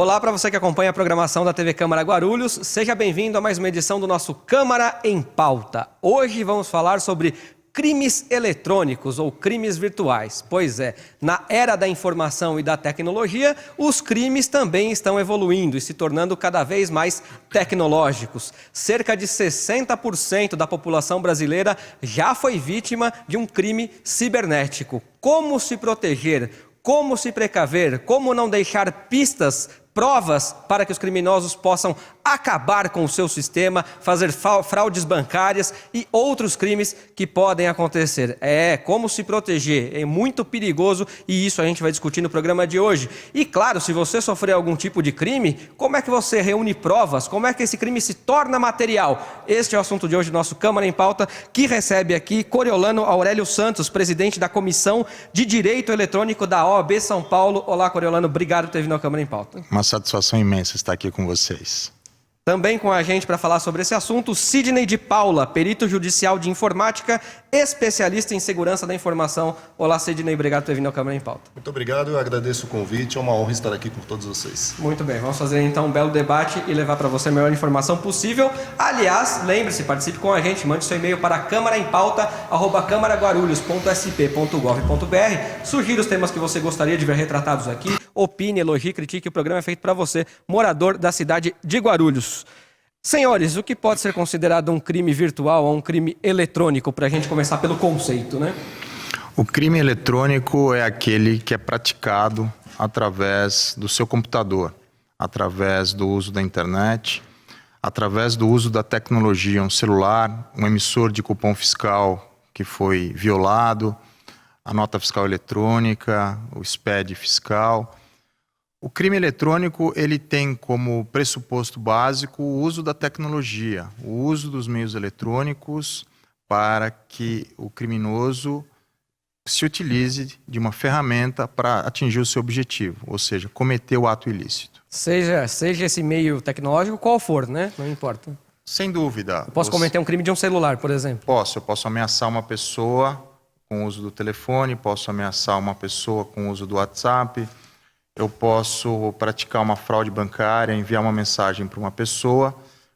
Olá para você que acompanha a programação da TV Câmara Guarulhos, seja bem-vindo a mais uma edição do nosso Câmara em Pauta. Hoje vamos falar sobre crimes eletrônicos ou crimes virtuais. Pois é, na era da informação e da tecnologia, os crimes também estão evoluindo e se tornando cada vez mais tecnológicos. Cerca de 60% da população brasileira já foi vítima de um crime cibernético. Como se proteger? Como se precaver? Como não deixar pistas, provas para que os criminosos possam acabar com o seu sistema, fazer fraudes bancárias e outros crimes que podem acontecer. Como se proteger, é muito perigoso e isso a gente vai discutir no programa de hoje. E claro, se você sofrer algum tipo de crime, como é que você reúne provas? Como é que esse crime se torna material? Este é o assunto de hoje do nosso Câmara em Pauta, que recebe aqui Coriolano Aurélio Santos, presidente da Comissão de Direito Eletrônico da OAB São Paulo. Olá, Coriolano, obrigado por ter vindo ao Câmara em Pauta. Uma satisfação imensa estar aqui com vocês. Também com a gente para falar sobre esse assunto, Sidney de Paula, perito judicial de informática, especialista em segurança da informação. Olá, Sidney, obrigado por ter vindo ao Câmara em Pauta. Muito obrigado, eu agradeço o convite, é uma honra estar aqui com todos vocês. Muito bem, vamos fazer então um belo debate e levar para você a melhor informação possível. Aliás, lembre-se, participe com a gente, mande seu e-mail para câmaraempauta@câmaraguarulhos.sp.gov.br. Sugira os temas que você gostaria de ver retratados aqui, opine, elogie, critique, o programa é feito para você, morador da cidade de Guarulhos. Senhores, o que pode ser considerado um crime virtual ou um crime eletrônico, para a gente começar pelo conceito, né? O crime eletrônico é aquele que é praticado através do seu computador, através do uso da internet, através do uso da tecnologia, um celular, um emissor de cupom fiscal que foi violado, a nota fiscal eletrônica, o SPED fiscal. O crime eletrônico ele tem como pressuposto básico o uso da tecnologia, o uso dos meios eletrônicos para que o criminoso se utilize de uma ferramenta para atingir o seu objetivo, ou seja, cometer o ato ilícito. Seja esse meio tecnológico qual for, né? Não importa. Sem dúvida. Eu posso cometer um crime de um celular, por exemplo? Eu posso ameaçar uma pessoa com o uso do telefone, posso ameaçar uma pessoa com o uso do WhatsApp. Eu posso praticar uma fraude bancária, enviar uma mensagem para uma pessoa,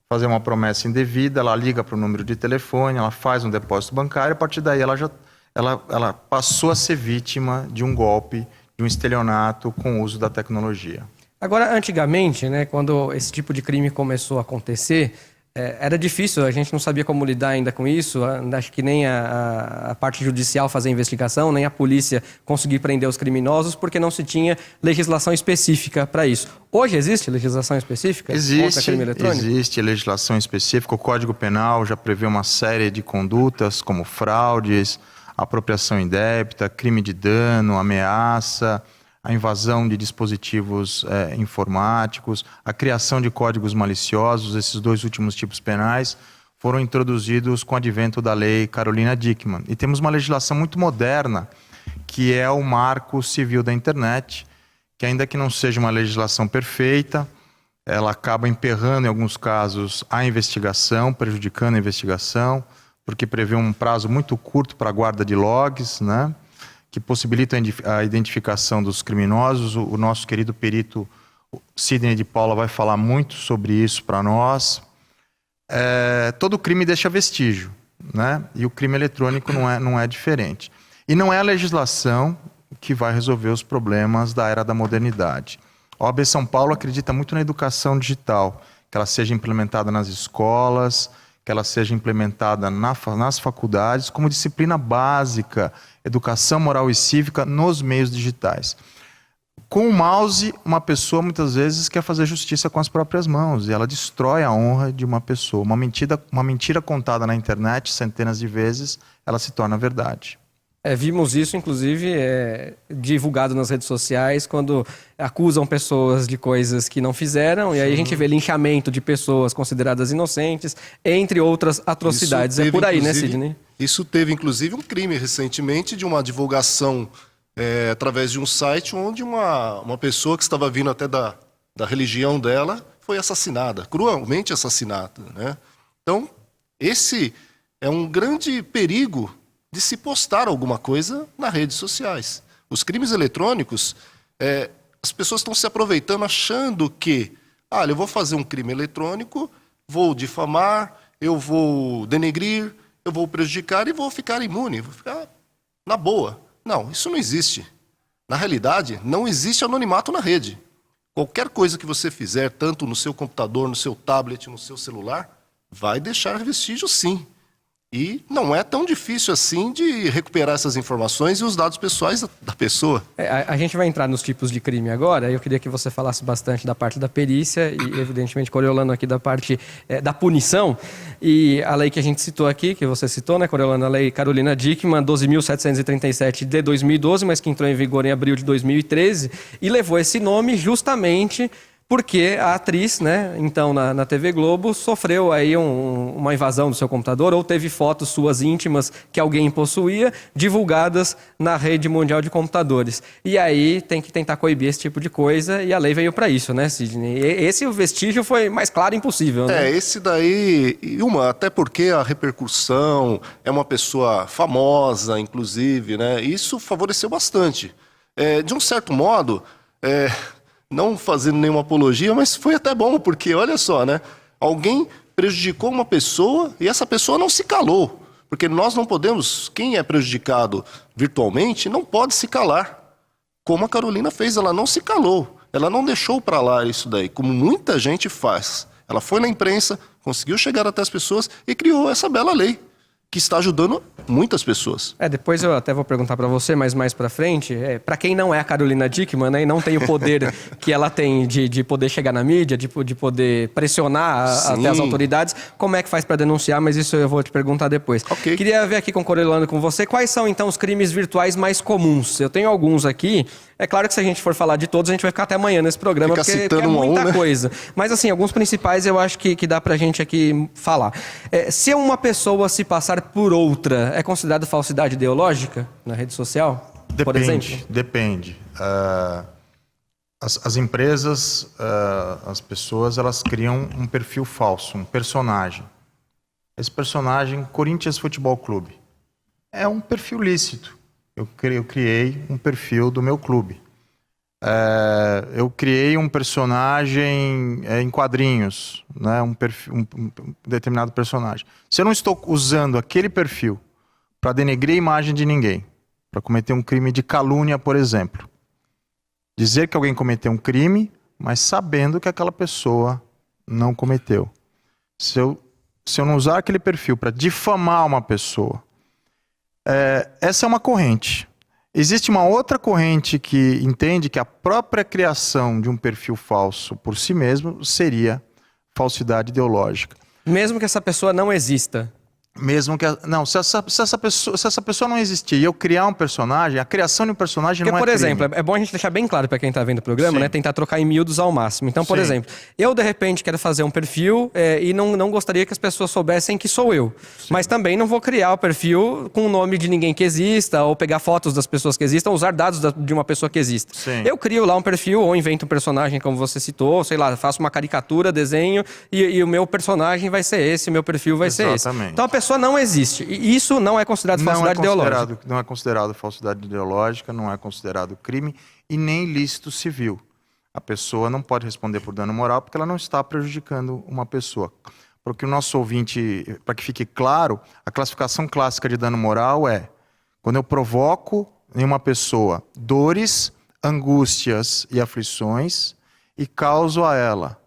fazer uma promessa indevida, ela liga para o número de telefone, ela faz um depósito bancário, a partir daí ela passou a ser vítima de um golpe, de um estelionato com o uso da tecnologia. Agora, antigamente, né, quando esse tipo de crime começou a acontecer, era difícil, a gente não sabia como lidar ainda com isso, acho que nem a parte judicial fazer a investigação, nem a polícia conseguir prender os criminosos, porque não se tinha legislação específica para isso. Hoje existe legislação específica contra crime eletrônico? Existe legislação específica, o Código Penal já prevê uma série de condutas como fraudes, apropriação indébita, crime de dano, ameaça, a invasão de dispositivos informáticos, a criação de códigos maliciosos. Esses dois últimos tipos penais foram introduzidos com o advento da lei Carolina Dickmann. E temos uma legislação muito moderna, que é o Marco Civil da Internet, que ainda que não seja uma legislação perfeita, ela acaba emperrando em alguns casos a investigação, prejudicando a investigação, porque prevê um prazo muito curto para a guarda de logs, né? Que possibilita a identificação dos criminosos. O nosso querido perito Sidney de Paula vai falar muito sobre isso para nós. Todo crime deixa vestígio, né? E o crime eletrônico não é diferente. E não é a legislação que vai resolver os problemas da era da modernidade. A OAB São Paulo acredita muito na educação digital, que ela seja implementada nas escolas, que ela seja implementada nas faculdades como disciplina básica, educação moral e cívica nos meios digitais. Com o mouse, uma pessoa muitas vezes quer fazer justiça com as próprias mãos e ela destrói a honra de uma pessoa. Uma mentira contada na internet centenas de vezes, ela se torna verdade. Vimos isso, inclusive, divulgado nas redes sociais, quando acusam pessoas de coisas que não fizeram, e aí a gente vê linchamento de pessoas consideradas inocentes, entre outras atrocidades. É por aí, né, Sidney? Isso teve, inclusive, um crime recentemente de uma divulgação através de um site onde uma pessoa que estava vindo até da religião dela foi assassinada, cruelmente assassinada, né? Então, esse é um grande perigo de se postar alguma coisa nas redes sociais. Os crimes eletrônicos, As pessoas estão se aproveitando achando que, eu vou fazer um crime eletrônico, vou difamar, eu vou denegrir, eu vou prejudicar e vou ficar imune, vou ficar na boa. Não, isso não existe. Na realidade, não existe anonimato na rede. Qualquer coisa que você fizer, tanto no seu computador, no seu tablet, no seu celular, vai deixar vestígio sim. E não é tão difícil assim de recuperar essas informações e os dados pessoais da pessoa. A gente vai entrar nos tipos de crime agora. Eu queria que você falasse bastante da parte da perícia e, evidentemente, Coriolano aqui da parte da punição. E a lei que a gente citou aqui, que você citou, né, Coriolano? A lei Carolina Dickmann, 12.737 de 2012, mas que entrou em vigor em abril de 2013 e levou esse nome justamente porque a atriz, né, então na TV Globo, sofreu aí uma invasão do seu computador ou teve fotos suas íntimas que alguém possuía divulgadas na rede mundial de computadores. E aí tem que tentar coibir esse tipo de coisa e a lei veio para isso, né, Sidney? Esse o vestígio foi mais claro impossível, né? Esse daí, até porque a repercussão é uma pessoa famosa, inclusive, né? Isso favoreceu bastante. De um certo modo, não fazendo nenhuma apologia, mas foi até bom, porque olha só, né? Alguém prejudicou uma pessoa e essa pessoa não se calou. Porque nós não podemos, quem é prejudicado virtualmente, não pode se calar. Como a Carolina fez, ela não se calou. Ela não deixou para lá isso daí, como muita gente faz. Ela foi na imprensa, conseguiu chegar até as pessoas e criou essa bela lei, que está ajudando muitas pessoas. Depois eu até vou perguntar para você, mas mais para frente, para quem não é a Carolina Dickmann, né, e não tem o poder que ela tem de poder chegar na mídia, de poder pressionar até as autoridades, como é que faz para denunciar? Mas isso eu vou te perguntar depois. Okay. Queria ver aqui com o Coriolano, com você, quais são então os crimes virtuais mais comuns? Eu tenho alguns aqui. É claro que se a gente for falar de todos, a gente vai ficar até amanhã nesse programa, porque é muita coisa. Mas assim, alguns principais eu acho que dá pra gente aqui falar. Se uma pessoa se passar por outra, é considerado falsidade ideológica na rede social? Por exemplo? Depende. As empresas, as pessoas, elas criam um perfil falso, um personagem. Esse personagem, Corinthians Futebol Clube, é um perfil lícito. Eu criei um perfil do meu clube. Eu criei um personagem em quadrinhos, né? Um determinado personagem. Se eu não estou usando aquele perfil para denegrir a imagem de ninguém, para cometer um crime de calúnia, por exemplo, dizer que alguém cometeu um crime, mas sabendo que aquela pessoa não cometeu. Se eu não usar aquele perfil para difamar uma pessoa, essa é uma corrente. Existe uma outra corrente que entende que a própria criação de um perfil falso por si mesmo seria falsidade ideológica. Mesmo que essa pessoa não exista? Mesmo que... Não, se essa pessoa não existir e eu criar um personagem, a criação de um personagem não é crime. Por exemplo, é bom a gente deixar bem claro para quem está vendo o programa, né? Tentar trocar em miúdos ao máximo. Então, por exemplo, eu de repente quero fazer um perfil e não gostaria que as pessoas soubessem que sou eu. Mas também não vou criar o perfil com o nome de ninguém que exista, ou pegar fotos das pessoas que existam, ou usar dados de uma pessoa que exista. Eu crio lá um perfil, ou invento um personagem, como você citou, sei lá, faço uma caricatura, desenho, e o meu personagem vai ser esse, o meu perfil vai ser esse. Então a pessoa não existe. E isso não é considerado falsidade ideológica. Não é considerado falsidade ideológica, não é considerado crime e nem ilícito civil. A pessoa não pode responder por dano moral porque ela não está prejudicando uma pessoa. Porque o nosso ouvinte, para que fique claro, a classificação clássica de dano moral é quando eu provoco em uma pessoa dores, angústias e aflições e causo a ela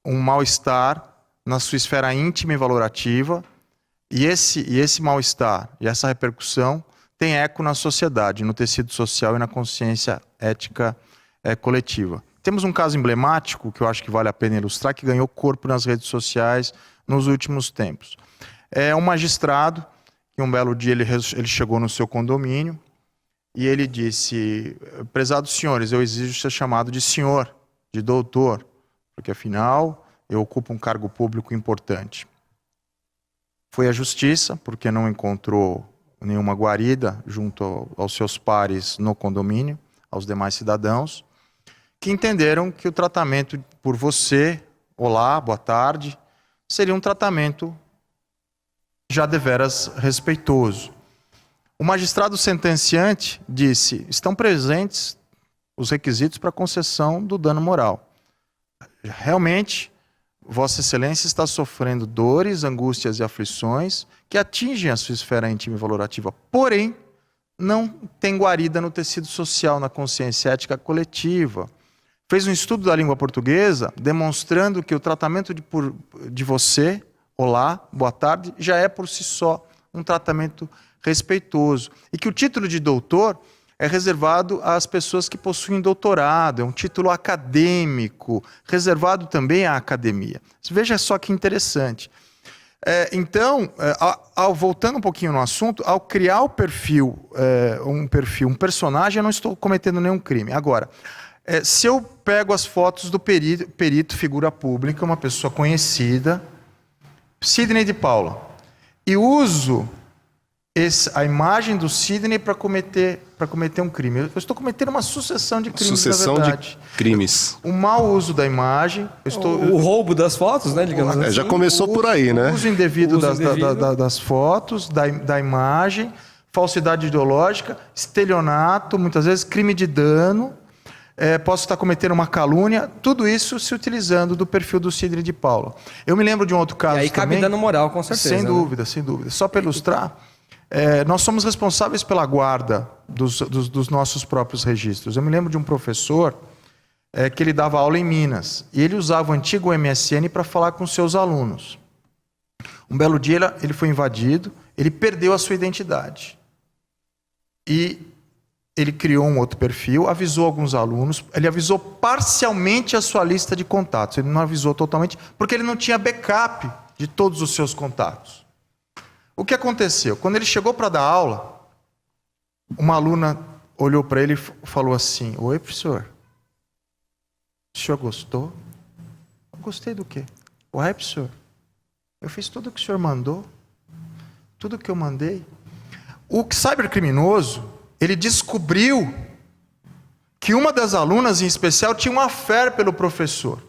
um mal-estar na sua esfera íntima e valorativa. E esse mal-estar e essa repercussão tem eco na sociedade, no tecido social e na consciência ética coletiva. Temos um caso emblemático que eu acho que vale a pena ilustrar, que ganhou corpo nas redes sociais nos últimos tempos. É um magistrado que um belo dia ele chegou no seu condomínio e ele disse: prezados senhores, eu exijo ser chamado de senhor, de doutor, porque afinal eu ocupo um cargo público importante. Foi à justiça, porque não encontrou nenhuma guarida junto aos seus pares no condomínio, aos demais cidadãos, que entenderam que o tratamento por você, olá, boa tarde, seria um tratamento já deveras respeitoso. O magistrado sentenciante disse: estão presentes os requisitos para concessão do dano moral. Realmente, Vossa Excelência está sofrendo dores, angústias e aflições que atingem a sua esfera íntima e valorativa, porém, não tem guarida no tecido social, na consciência ética coletiva. Fez um estudo da língua portuguesa demonstrando que o tratamento de você, olá, boa tarde, já é por si só um tratamento respeitoso. E que o título de doutor é reservado às pessoas que possuem doutorado, é um título acadêmico, reservado também à academia. Veja só que interessante. Então, voltando um pouquinho no assunto, ao criar o perfil, um personagem, eu não estou cometendo nenhum crime. Agora, se eu pego as fotos do perito, figura pública, uma pessoa conhecida, Sidney de Paula, e uso a imagem do Sidney para cometer um crime. Eu estou cometendo uma sucessão de crimes, Sucessão na verdade. de crimes. O mau uso da imagem. O roubo das fotos, né? Digamos assim. Já começou por aí, né? O uso indevido, Uso indevido. das fotos, da imagem, falsidade ideológica, estelionato, muitas vezes crime de dano. Posso estar cometendo uma calúnia, tudo isso se utilizando do perfil do Sidney de Paula. Eu me lembro de um outro caso E aí cabe também, dano moral, com certeza. Sem dúvida, sem dúvida. Só para ilustrar, nós somos responsáveis pela guarda dos nossos próprios registros. Eu me lembro de um professor que ele dava aula em Minas, e ele usava o antigo MSN para falar com seus alunos. Um belo dia ele foi invadido, ele perdeu a sua identidade. E ele criou um outro perfil, avisou alguns alunos, ele avisou parcialmente a sua lista de contatos, ele não avisou totalmente, porque ele não tinha backup de todos os seus contatos. O que aconteceu? Quando ele chegou para dar aula, uma aluna olhou para ele e falou assim: "Oi, professor, o senhor gostou?" "Eu gostei do quê?" "Ué, professor, eu fiz tudo o que o senhor mandou, tudo o que eu mandei." O cybercriminoso, ele descobriu que uma das alunas, em especial, tinha uma fé pelo professor.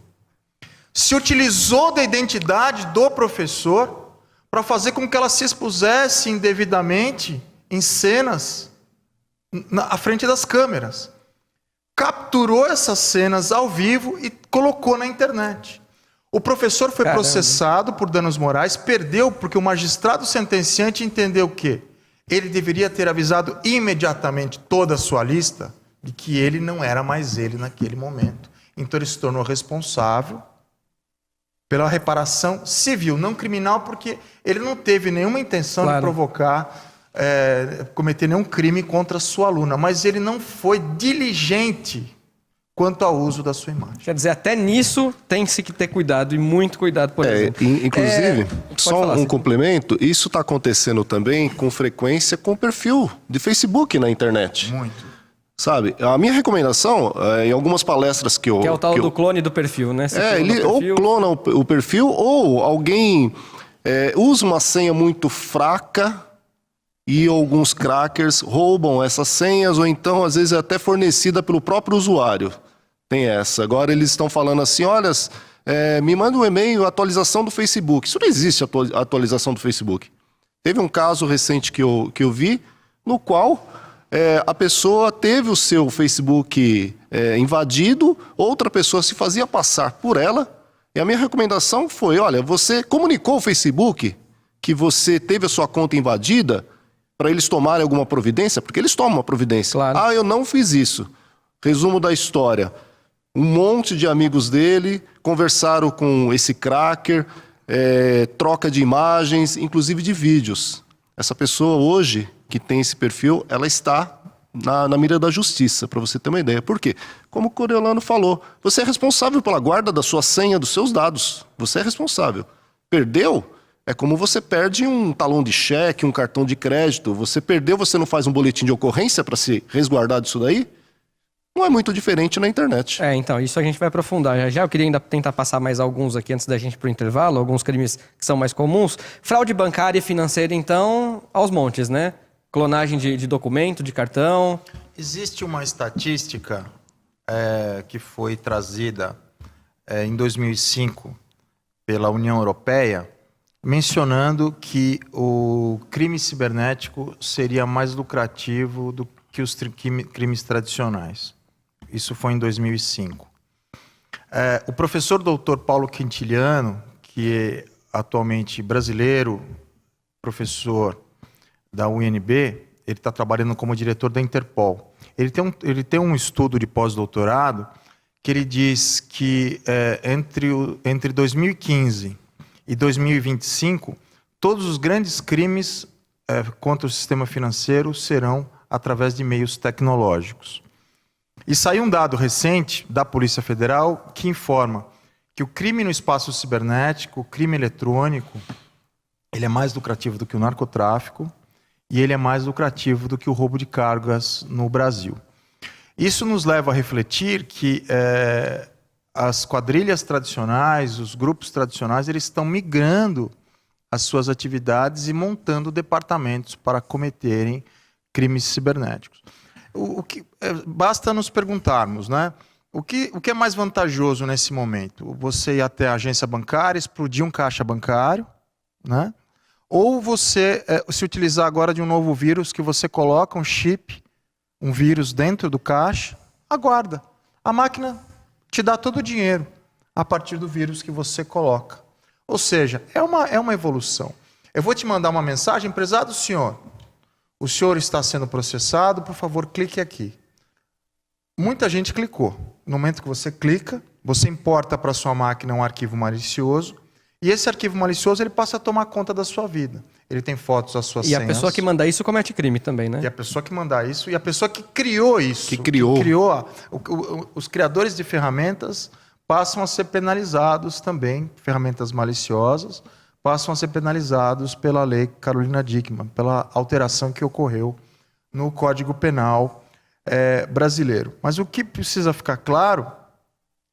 Se utilizou da identidade do professor para fazer com que ela se expusesse indevidamente em cenas à frente das câmeras. Capturou essas cenas ao vivo e colocou na internet. O professor foi processado por danos morais, perdeu porque o magistrado sentenciante entendeu que ele deveria ter avisado imediatamente toda a sua lista de que ele não era mais ele naquele momento. Então ele se tornou responsável pela reparação civil, não criminal, porque ele não teve nenhuma intenção de provocar, cometer nenhum crime contra a sua aluna, mas ele não foi diligente quanto ao uso da sua imagem. Quer dizer, até nisso tem-se que ter cuidado, e muito cuidado, por exemplo. Inclusive, só um complemento, isso está acontecendo também com frequência com perfil de Facebook na internet. Muito. Sabe, a minha recomendação, em algumas palestras que eu... Que é o tal do clone do perfil, né? Ele ou clona o perfil, ou alguém usa uma senha muito fraca e alguns crackers roubam essas senhas, ou então, às vezes, é até fornecida pelo próprio usuário. Tem essa. Agora eles estão falando assim, olha, me manda um e-mail, atualização do Facebook. Isso não existe, atualização do Facebook. Teve um caso recente que eu vi, no qual a pessoa teve o seu Facebook invadido, outra pessoa se fazia passar por ela, e a minha recomendação foi, olha, você comunicou ao Facebook que você teve a sua conta invadida para eles tomarem alguma providência? Porque eles tomam uma providência. Claro. Ah, eu não fiz isso. Resumo da história. Um monte de amigos dele conversaram com esse cracker, troca de imagens, inclusive de vídeos. Essa pessoa hoje, que tem esse perfil, ela está na mira da justiça, para você ter uma ideia. Por quê? Como o Coriolano falou, você é responsável pela guarda da sua senha, dos seus dados. Você é responsável. Perdeu? É como você perde um talão de cheque, um cartão de crédito. Você perdeu, você não faz um boletim de ocorrência para se resguardar disso daí? Não é muito diferente na internet. Então, isso a gente vai aprofundar já já. Eu queria ainda tentar passar mais alguns aqui antes da gente ir pro intervalo, alguns crimes que são mais comuns. Fraude bancária e financeira, então, aos montes, né? Clonagem de documento, de cartão. Existe uma estatística que foi trazida em 2005 pela União Europeia, mencionando que o crime cibernético seria mais lucrativo do que os crimes tradicionais. Isso foi em 2005. O professor doutor Paulo Quintiliano, que é atualmente brasileiro, professor da UNB, ele está trabalhando como diretor da Interpol. Ele tem um estudo de pós-doutorado que ele diz que entre 2015 e 2025, todos os grandes crimes contra o sistema financeiro serão através de meios tecnológicos. E saiu um dado recente da Polícia Federal que informa que o crime no espaço cibernético, o crime eletrônico, ele é mais lucrativo do que o narcotráfico e ele é mais lucrativo do que o roubo de cargas no Brasil. Isso nos leva a refletir que as quadrilhas tradicionais, os grupos tradicionais, eles estão migrando as suas atividades e montando departamentos para cometerem crimes cibernéticos. Basta nos perguntarmos, né? O que é mais vantajoso nesse momento? Você ir até a agência bancária, explodir um caixa bancário, né? Ou você se utilizar agora de um novo vírus que você coloca um chip, um vírus dentro do caixa, aguarda. A máquina te dá todo o dinheiro a partir do vírus que você coloca. Ou seja, é uma evolução. Eu vou te mandar uma mensagem, prezado senhor, o senhor está sendo processado, por favor, clique aqui. Muita gente clicou. No momento que você clica, você importa para a sua máquina um arquivo malicioso, e esse arquivo malicioso ele passa a tomar conta da sua vida. Ele tem fotos das suas senhas. E a pessoa que manda isso comete crime também, né? E a pessoa que manda isso, e a pessoa que criou isso. Os criadores de ferramentas passam a ser penalizados também, ferramentas maliciosas, passam a ser penalizados pela lei Carolina Dickmann, pela alteração que ocorreu no Código Penal brasileiro. Mas o que precisa ficar claro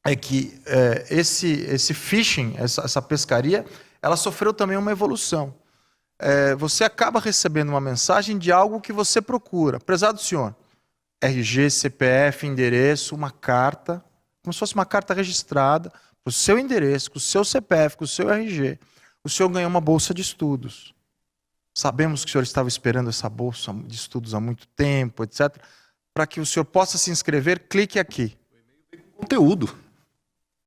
é que esse phishing, essa pescaria, ela sofreu também uma evolução. Você acaba recebendo uma mensagem de algo que você procura. Prezado senhor, RG, CPF, endereço, uma carta, como se fosse uma carta registrada, com o seu endereço, com o seu CPF, com o seu RG. O senhor ganhou uma bolsa de estudos. Sabemos que o senhor estava esperando essa bolsa de estudos há muito tempo, etc. Para que o senhor possa se inscrever, clique aqui. Conteúdo.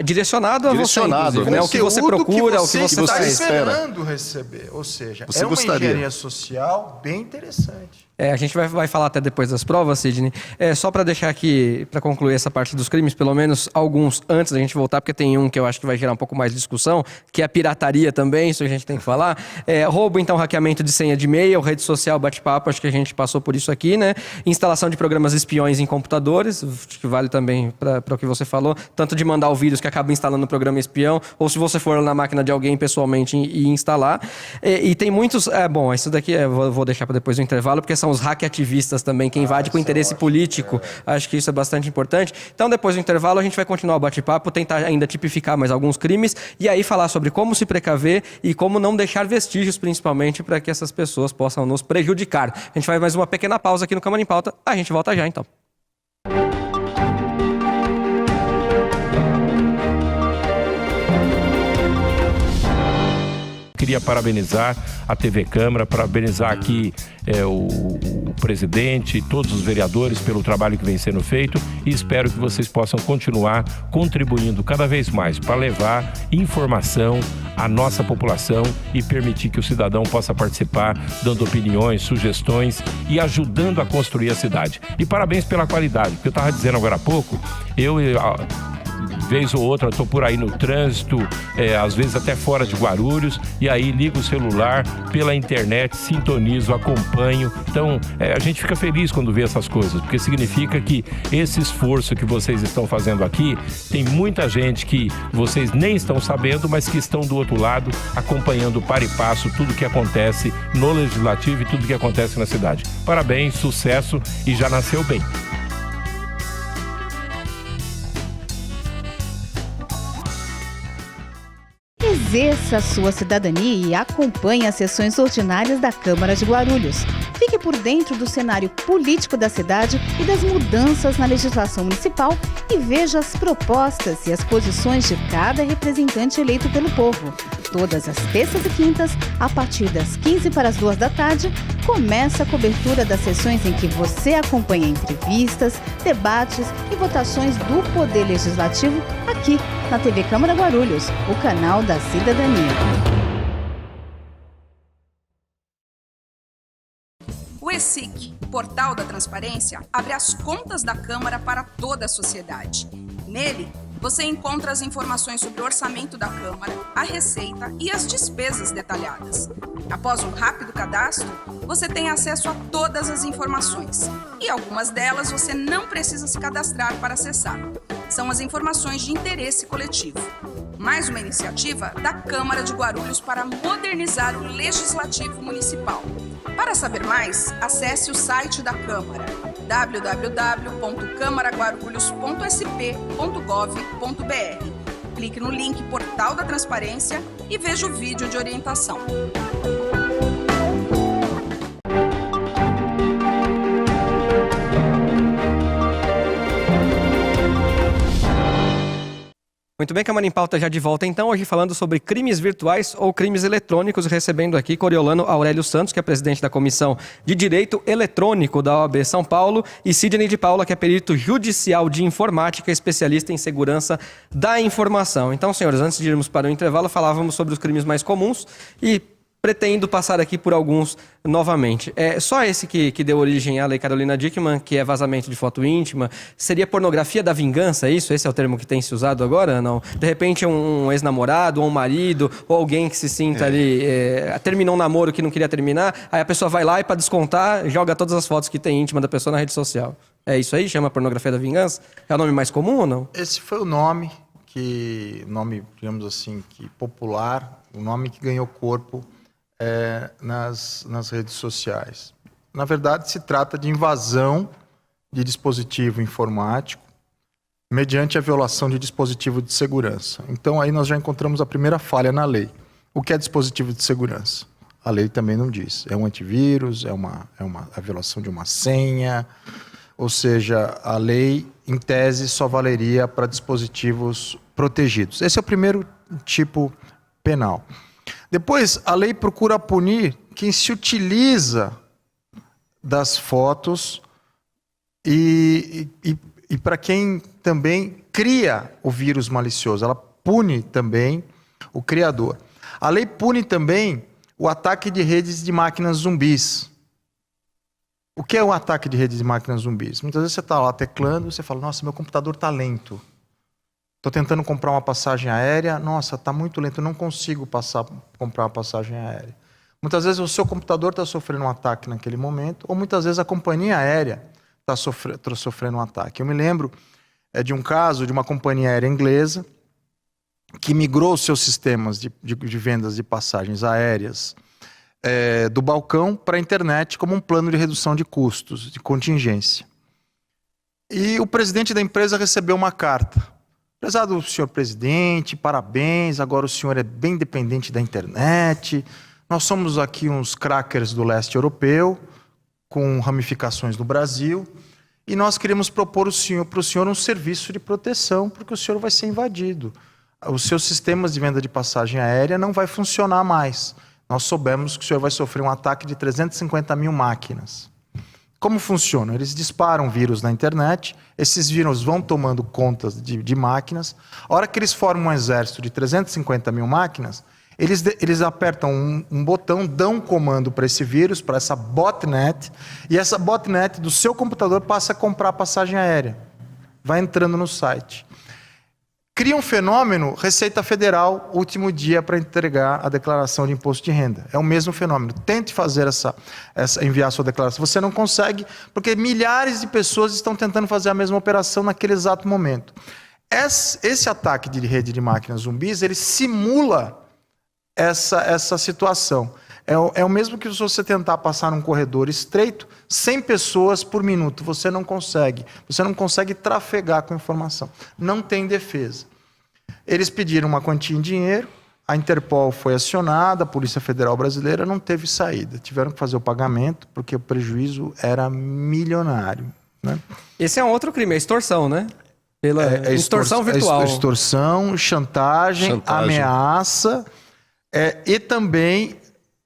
Direcionado a você, inclusive, né? O que você procura, o que você está espera. esperando receber. Ou seja, você uma gostaria. engenharia social bem interessante. A gente vai falar até depois das provas, Sidney. Só para deixar aqui, para concluir essa parte dos crimes, pelo menos alguns antes da gente voltar, porque tem um que eu acho que vai gerar um pouco mais de discussão, que é a pirataria também, isso a gente tem que falar. Roubo, então, hackeamento de senha de e-mail, rede social, bate-papo, acho que a gente passou por isso aqui, né? Instalação de programas espiões em computadores, acho que vale também para o que você falou, tanto de mandar o vírus que acaba instalando o programa espião, ou se você for na máquina de alguém pessoalmente e instalar. E tem muitos... Bom, isso daqui eu vou deixar para depois do intervalo, porque são os hack-ativistas também, que invade com interesse político. Acho que isso é bastante importante. Então, depois do intervalo, a gente vai continuar o bate-papo, tentar ainda tipificar mais alguns crimes e aí falar sobre como se precaver e como não deixar vestígios, principalmente, para que essas pessoas possam nos prejudicar. A gente faz mais uma pequena pausa aqui no Câmara em Pauta. A gente volta já, então. Queria parabenizar a TV Câmara, parabenizar aqui o presidente e todos os vereadores pelo trabalho que vem sendo feito e espero que vocês possam continuar contribuindo cada vez mais para levar informação à nossa população e permitir que o cidadão possa participar, dando opiniões, sugestões e ajudando a construir a cidade. E parabéns pela qualidade, porque eu estava dizendo agora há pouco, vez ou outra estou por aí no trânsito, às vezes até fora de Guarulhos, e aí ligo o celular pela internet, sintonizo, acompanho. Então, a gente fica feliz quando vê essas coisas, porque significa que esse esforço que vocês estão fazendo aqui, tem muita gente que vocês nem estão sabendo, mas que estão do outro lado, acompanhando para e passo tudo que acontece no Legislativo e tudo que acontece na cidade. Parabéns, sucesso e já nasceu bem. Exerça a sua cidadania e acompanhe as sessões ordinárias da Câmara de Guarulhos. Fique por dentro do cenário político da cidade e das mudanças na legislação municipal e veja as propostas e as posições de cada representante eleito pelo povo. Todas as terças e quintas, a partir das 15 para as 2 da tarde, começa a cobertura das sessões em que você acompanha entrevistas, debates e votações do Poder Legislativo aqui na TV Câmara Guarulhos, o canal da cidadania. O ESIC, Portal da Transparência, abre as contas da Câmara para toda a sociedade. Nele, você encontra as informações sobre o orçamento da Câmara, a receita e as despesas detalhadas. Após um rápido cadastro, você tem acesso a todas as informações. E algumas delas você não precisa se cadastrar para acessar. São as informações de interesse coletivo. Mais uma iniciativa da Câmara de Guarulhos para modernizar o Legislativo Municipal. Para saber mais, acesse o site da Câmara, www.camaraguarulhos.sp.gov.br. Clique no link Portal da Transparência e veja o vídeo de orientação. Muito bem, Câmara em Pauta já de volta então, hoje falando sobre crimes virtuais ou crimes eletrônicos, recebendo aqui Coriolano Aurélio Santos, que é presidente da Comissão de Direito Eletrônico da OAB São Paulo, e Sidney de Paula, que é perito judicial de informática, especialista em segurança da informação. Então, senhores, antes de irmos para o intervalo, falávamos sobre os crimes mais comuns e pretendo passar aqui por alguns novamente. É só esse que deu origem à Lei Carolina Dickmann, que é vazamento de foto íntima, seria pornografia da vingança, é isso? Esse é o termo que tem se usado agora? Não? De repente um ex-namorado, ou um marido, ou alguém que se sinta ali, terminou um namoro que não queria terminar, aí a pessoa vai lá e para descontar, joga todas as fotos que tem íntima da pessoa na rede social. É isso aí? Chama pornografia da vingança? É o nome mais comum ou não? Esse foi o nome digamos assim, que popular, o nome que ganhou corpo nas redes sociais. Na verdade, se trata de invasão de dispositivo informático mediante a violação de dispositivo de segurança. Então, aí nós já encontramos a primeira falha na lei. O que é dispositivo de segurança? A lei também não diz. É um antivírus, a violação de uma senha, ou seja, a lei, em tese, só valeria para dispositivos protegidos. Esse é o primeiro tipo penal. Depois, a lei procura punir quem se utiliza das fotos e para quem também cria o vírus malicioso. Ela pune também o criador. A lei pune também o ataque de redes de máquinas zumbis. O que é um ataque de redes de máquinas zumbis? Muitas vezes você está lá teclando e você fala, nossa, meu computador está lento. Estou tentando comprar uma passagem aérea, nossa, está muito lento, eu não consigo comprar uma passagem aérea. Muitas vezes o seu computador está sofrendo um ataque naquele momento, ou muitas vezes a companhia aérea está sofrendo um ataque. Eu me lembro de um caso de uma companhia aérea inglesa que migrou os seus sistemas de vendas de passagens aéreas do balcão para a internet como um plano de redução de custos, de contingência. E o presidente da empresa recebeu uma carta. Prezado senhor presidente, parabéns, agora o senhor é bem dependente da internet. Nós somos aqui uns crackers do leste europeu, com ramificações no Brasil, e nós queremos propor para o senhor um serviço de proteção, porque o senhor vai ser invadido. Os seus sistemas de venda de passagem aérea não vai funcionar mais. Nós soubemos que o senhor vai sofrer um ataque de 350 mil máquinas. Como funciona? Eles disparam vírus na internet, esses vírus vão tomando conta de máquinas. A hora que eles formam um exército de 350 mil máquinas, eles apertam um botão, dão um comando para esse vírus, para essa botnet, e essa botnet do seu computador passa a comprar passagem aérea. Vai entrando no site. Cria um fenômeno, Receita Federal, último dia para entregar a declaração de imposto de renda. É o mesmo fenômeno. Tente fazer enviar a sua declaração. Você não consegue, porque milhares de pessoas estão tentando fazer a mesma operação naquele exato momento. Esse ataque de rede de máquinas zumbis, ele simula essa situação. É o mesmo que se você tentar passar num corredor estreito, 100 pessoas por minuto, você não consegue. Você não consegue trafegar com informação. Não tem defesa. Eles pediram uma quantia em dinheiro, a Interpol foi acionada, a Polícia Federal Brasileira não teve saída. Tiveram que fazer o pagamento, porque o prejuízo era milionário. Né? Esse é um outro crime, é extorsão, né? Extorsão virtual. Extorsão, chantagem, ameaça. E também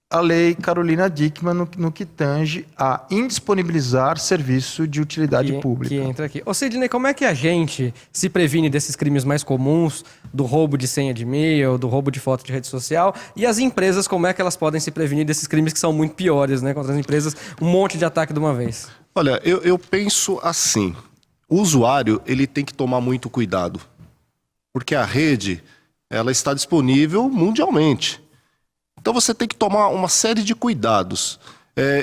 a lei Carolina Dickmann no que tange a indisponibilizar serviço de utilidade pública. Que entra aqui. Ô Sidney, como é que a gente se previne desses crimes mais comuns, do roubo de senha de e-mail, do roubo de foto de rede social, e as empresas, como é que elas podem se prevenir desses crimes que são muito piores, né? Contra as empresas, um monte de ataque de uma vez. Olha, eu penso assim, o usuário ele tem que tomar muito cuidado, porque a rede ela está disponível mundialmente. Então você tem que tomar uma série de cuidados.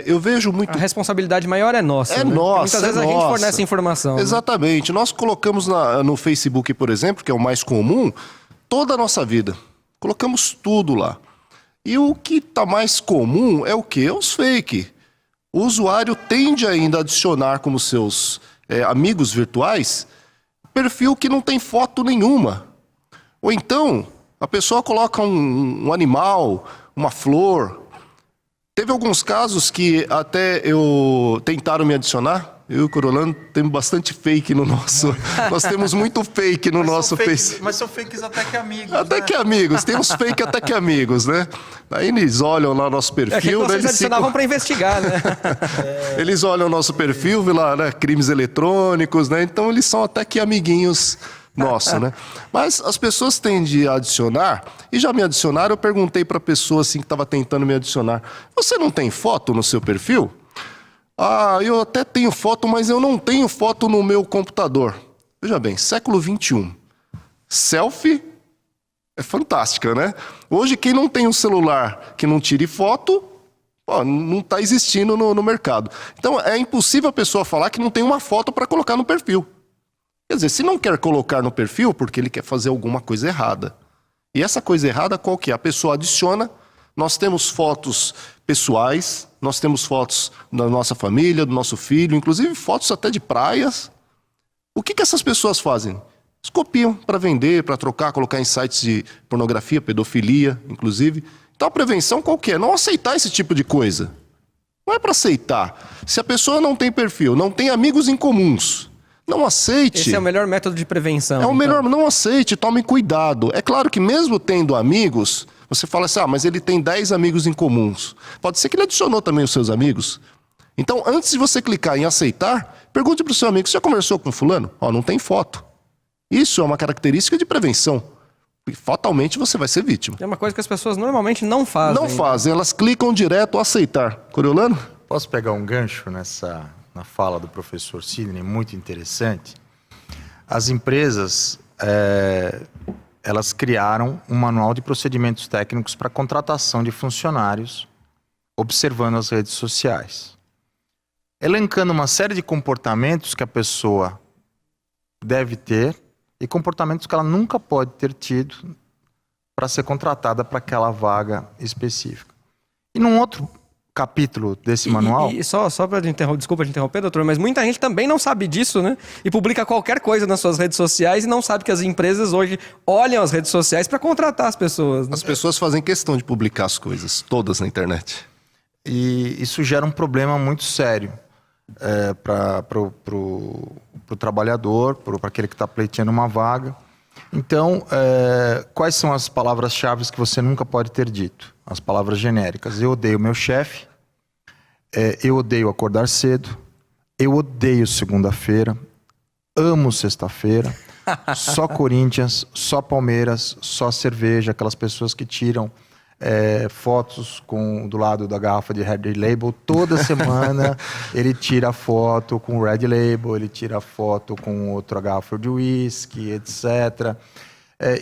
Eu vejo muito... A responsabilidade maior é nossa. É né? nossa, Muitas vezes a gente fornece informação. Né? Exatamente. Nós colocamos no Facebook, por exemplo, que é o mais comum, toda a nossa vida. Colocamos tudo lá. E o que está mais comum é o quê? Os fake. O usuário tende ainda a adicionar como seus amigos virtuais perfil que não tem foto nenhuma. Ou então, a pessoa coloca um animal, uma flor. Teve alguns casos que até tentaram me adicionar. Eu e o Coriolano temos bastante fake no nosso... Nós temos muito fake no nosso Facebook. Mas são fakes até que amigos, Até que amigos. Tem uns fake até que amigos, né? Aí eles olham lá o nosso perfil... Vocês adicionavam para investigar, né? Eles olham o nosso perfil, vê lá, né? Crimes eletrônicos, né? Então eles são até que amiguinhos... Nossa, né? Mas as pessoas tendem a adicionar, e já me adicionaram, eu perguntei para a pessoa assim que estava tentando me adicionar, você não tem foto no seu perfil? Ah, eu até tenho foto, mas eu não tenho foto no meu computador. Veja bem, século XXI. Selfie é fantástica, né? Hoje quem não tem um celular que não tire foto, não está existindo no mercado. Então é impossível a pessoa falar que não tem uma foto para colocar no perfil. Quer dizer, se não quer colocar no perfil, porque ele quer fazer alguma coisa errada. E essa coisa errada qual que é? A pessoa adiciona, nós temos fotos pessoais, nós temos fotos da nossa família, do nosso filho, inclusive fotos até de praias. O que essas pessoas fazem? Eles copiam para vender, para trocar, colocar em sites de pornografia, pedofilia, inclusive. Então a prevenção qual que é? Não aceitar esse tipo de coisa. Não é para aceitar. Se a pessoa não tem perfil, não tem amigos em comuns, não aceite. Esse é o melhor método de prevenção. É o melhor, não aceite, tome cuidado. É claro que mesmo tendo amigos, você fala assim, mas ele tem 10 amigos em comuns. Pode ser que ele adicionou também os seus amigos. Então, antes de você clicar em aceitar, pergunte para o seu amigo, você já conversou com fulano? Não tem foto. Isso é uma característica de prevenção. Porque fatalmente você vai ser vítima. É uma coisa que as pessoas normalmente não fazem. Não fazem, elas clicam direto aceitar. Coriolano? Posso pegar um gancho na fala do professor Sidney, muito interessante? As empresas, elas criaram um manual de procedimentos técnicos para contratação de funcionários, observando as redes sociais, elencando uma série de comportamentos que a pessoa deve ter e comportamentos que ela nunca pode ter tido para ser contratada para aquela vaga específica. E num outro capítulo desse manual... E só para desculpa te interromper, doutor, mas muita gente também não sabe disso, né? E publica qualquer coisa nas suas redes sociais e não sabe que as empresas hoje olham as redes sociais para contratar as pessoas. Né? As pessoas fazem questão de publicar as coisas, todas na internet. E isso gera um problema muito sério para o trabalhador, para aquele que está pleiteando uma vaga. Então, quais são as palavras-chave que você nunca pode ter dito? As palavras genéricas. Eu odeio meu chefe, eu odeio acordar cedo, eu odeio segunda-feira, amo sexta-feira, só Corinthians, só Palmeiras, só cerveja, aquelas pessoas que tiram fotos do lado da garrafa de Red Label. Toda semana ele tira foto com Red Label, ele tira foto com outra garrafa de whisky, etc.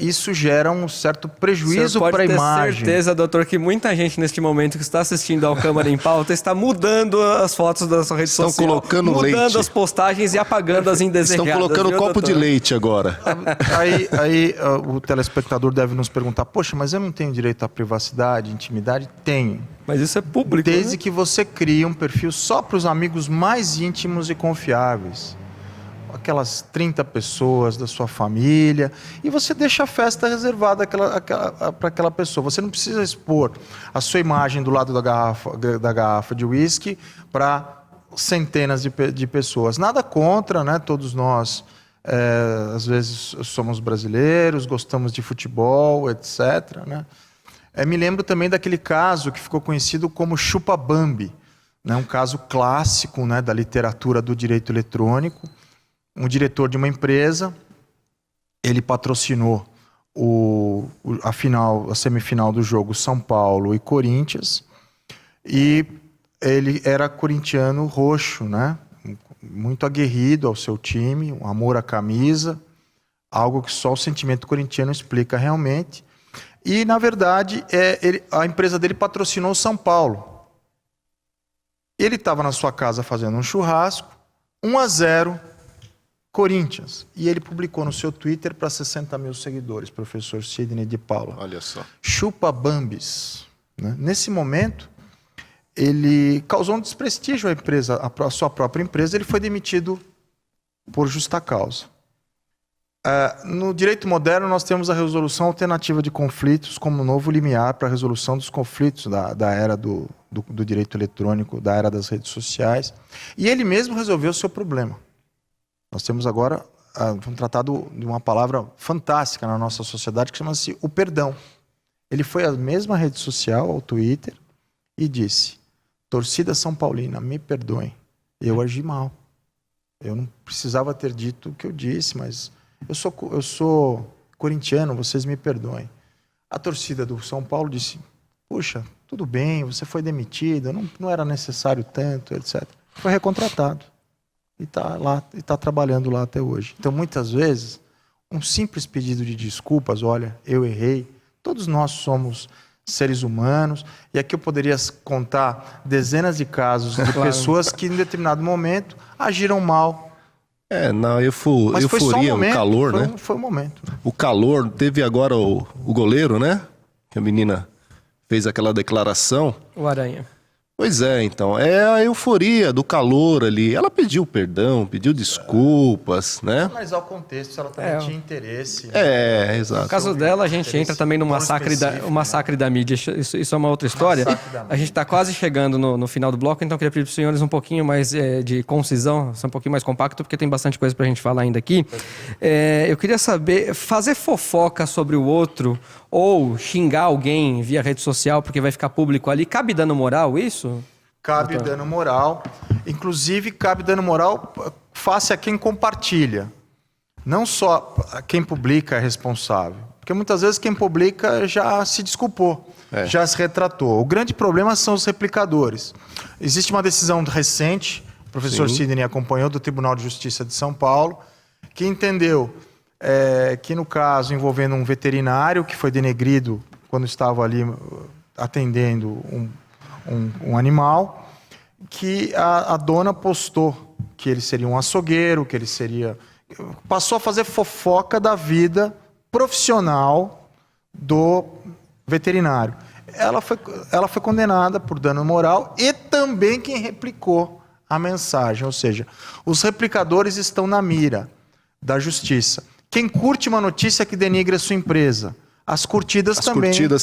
Isso gera um certo prejuízo para a imagem. Pode ter certeza, doutor, que muita gente neste momento que está assistindo ao Câmara em Pauta está mudando as fotos da sua rede social. Estão colocando leite. Mudando as postagens e apagando as indesejadas. Estão colocando copo de leite agora. Aí o telespectador deve nos perguntar, poxa, mas eu não tenho direito à privacidade, intimidade? Tenho. Mas isso é público, Desde né? que você crie um perfil só para os amigos mais íntimos e confiáveis. Aquelas 30 pessoas da sua família, e você deixa a festa reservada para aquela pessoa. Você não precisa expor a sua imagem do lado da garrafa de uísque para centenas de pessoas. Nada contra, né? Todos nós, às vezes, somos brasileiros, gostamos de futebol, etc., né? Me lembro também daquele caso que ficou conhecido como Chupa Bambi, né? Um caso clássico, né, da literatura do direito eletrônico. Um diretor de uma empresa, ele patrocinou a semifinal do jogo São Paulo e Corinthians, e ele era corintiano roxo, né? Muito aguerrido ao seu time, um amor à camisa, algo que só o sentimento corintiano explica realmente. E, na verdade, a empresa dele patrocinou o São Paulo. Ele estava na sua casa fazendo um churrasco, 1-0, Corinthians. E ele publicou no seu Twitter para 60 mil seguidores, professor Sidney de Paula. Olha só. Chupa Bambis. Né? Nesse momento, ele causou um desprestígio à empresa, à sua própria empresa. Ele foi demitido por justa causa. No direito moderno, nós temos a resolução alternativa de conflitos como novo limiar para a resolução dos conflitos da era do direito eletrônico, da era das redes sociais. E ele mesmo resolveu o seu problema. Nós temos agora um tratado de uma palavra fantástica na nossa sociedade que chama-se o perdão. Ele foi à mesma rede social, ao Twitter, e disse: torcida São Paulina, me perdoem, eu agi mal. Eu não precisava ter dito o que eu disse, mas eu sou corintiano, vocês me perdoem. A torcida do São Paulo disse: puxa, tudo bem, você foi demitido, não era necessário tanto, etc. Foi recontratado. E está lá, e está trabalhando lá até hoje. Então, muitas vezes, um simples pedido de desculpas, olha, eu errei, todos nós somos seres humanos, e aqui eu poderia contar dezenas de casos de pessoas que em determinado momento agiram mal. Na Mas foi só um euforia, momento, o calor, né? Foi um momento. O calor, teve agora o goleiro, né? Que a menina fez aquela declaração. O Aranha. Pois é, então, é a euforia do calor ali. Ela pediu perdão, pediu desculpas, né? Analisar o contexto, se ela também tinha interesse. Exato. No caso dela, a gente entra também no massacre da mídia. Isso é uma outra história. A gente está quase chegando no final do bloco, então eu queria pedir para os senhores um pouquinho mais de concisão, ser um pouquinho mais compacto, porque tem bastante coisa para a gente falar ainda aqui. Eu queria saber, fazer fofoca sobre o outro ou xingar alguém via rede social porque vai ficar público ali, cabe dano moral isso? Cabe dano moral. Inclusive, cabe dano moral face a quem compartilha. Não só quem publica é responsável. Porque muitas vezes quem publica já se desculpou, já se retratou. O grande problema são os replicadores. Existe uma decisão recente, o professor Sidney acompanhou, do Tribunal de Justiça de São Paulo, que entendeu que no caso envolvendo um veterinário que foi denegrido quando estava ali atendendo um animal, que a dona postou que ele seria um açougueiro, que ele seria... Passou a fazer fofoca da vida profissional do veterinário. Ela foi condenada por dano moral e também quem replicou a mensagem. Ou seja, os replicadores estão na mira da justiça. Quem curte uma notícia que denigra a sua empresa, as curtidas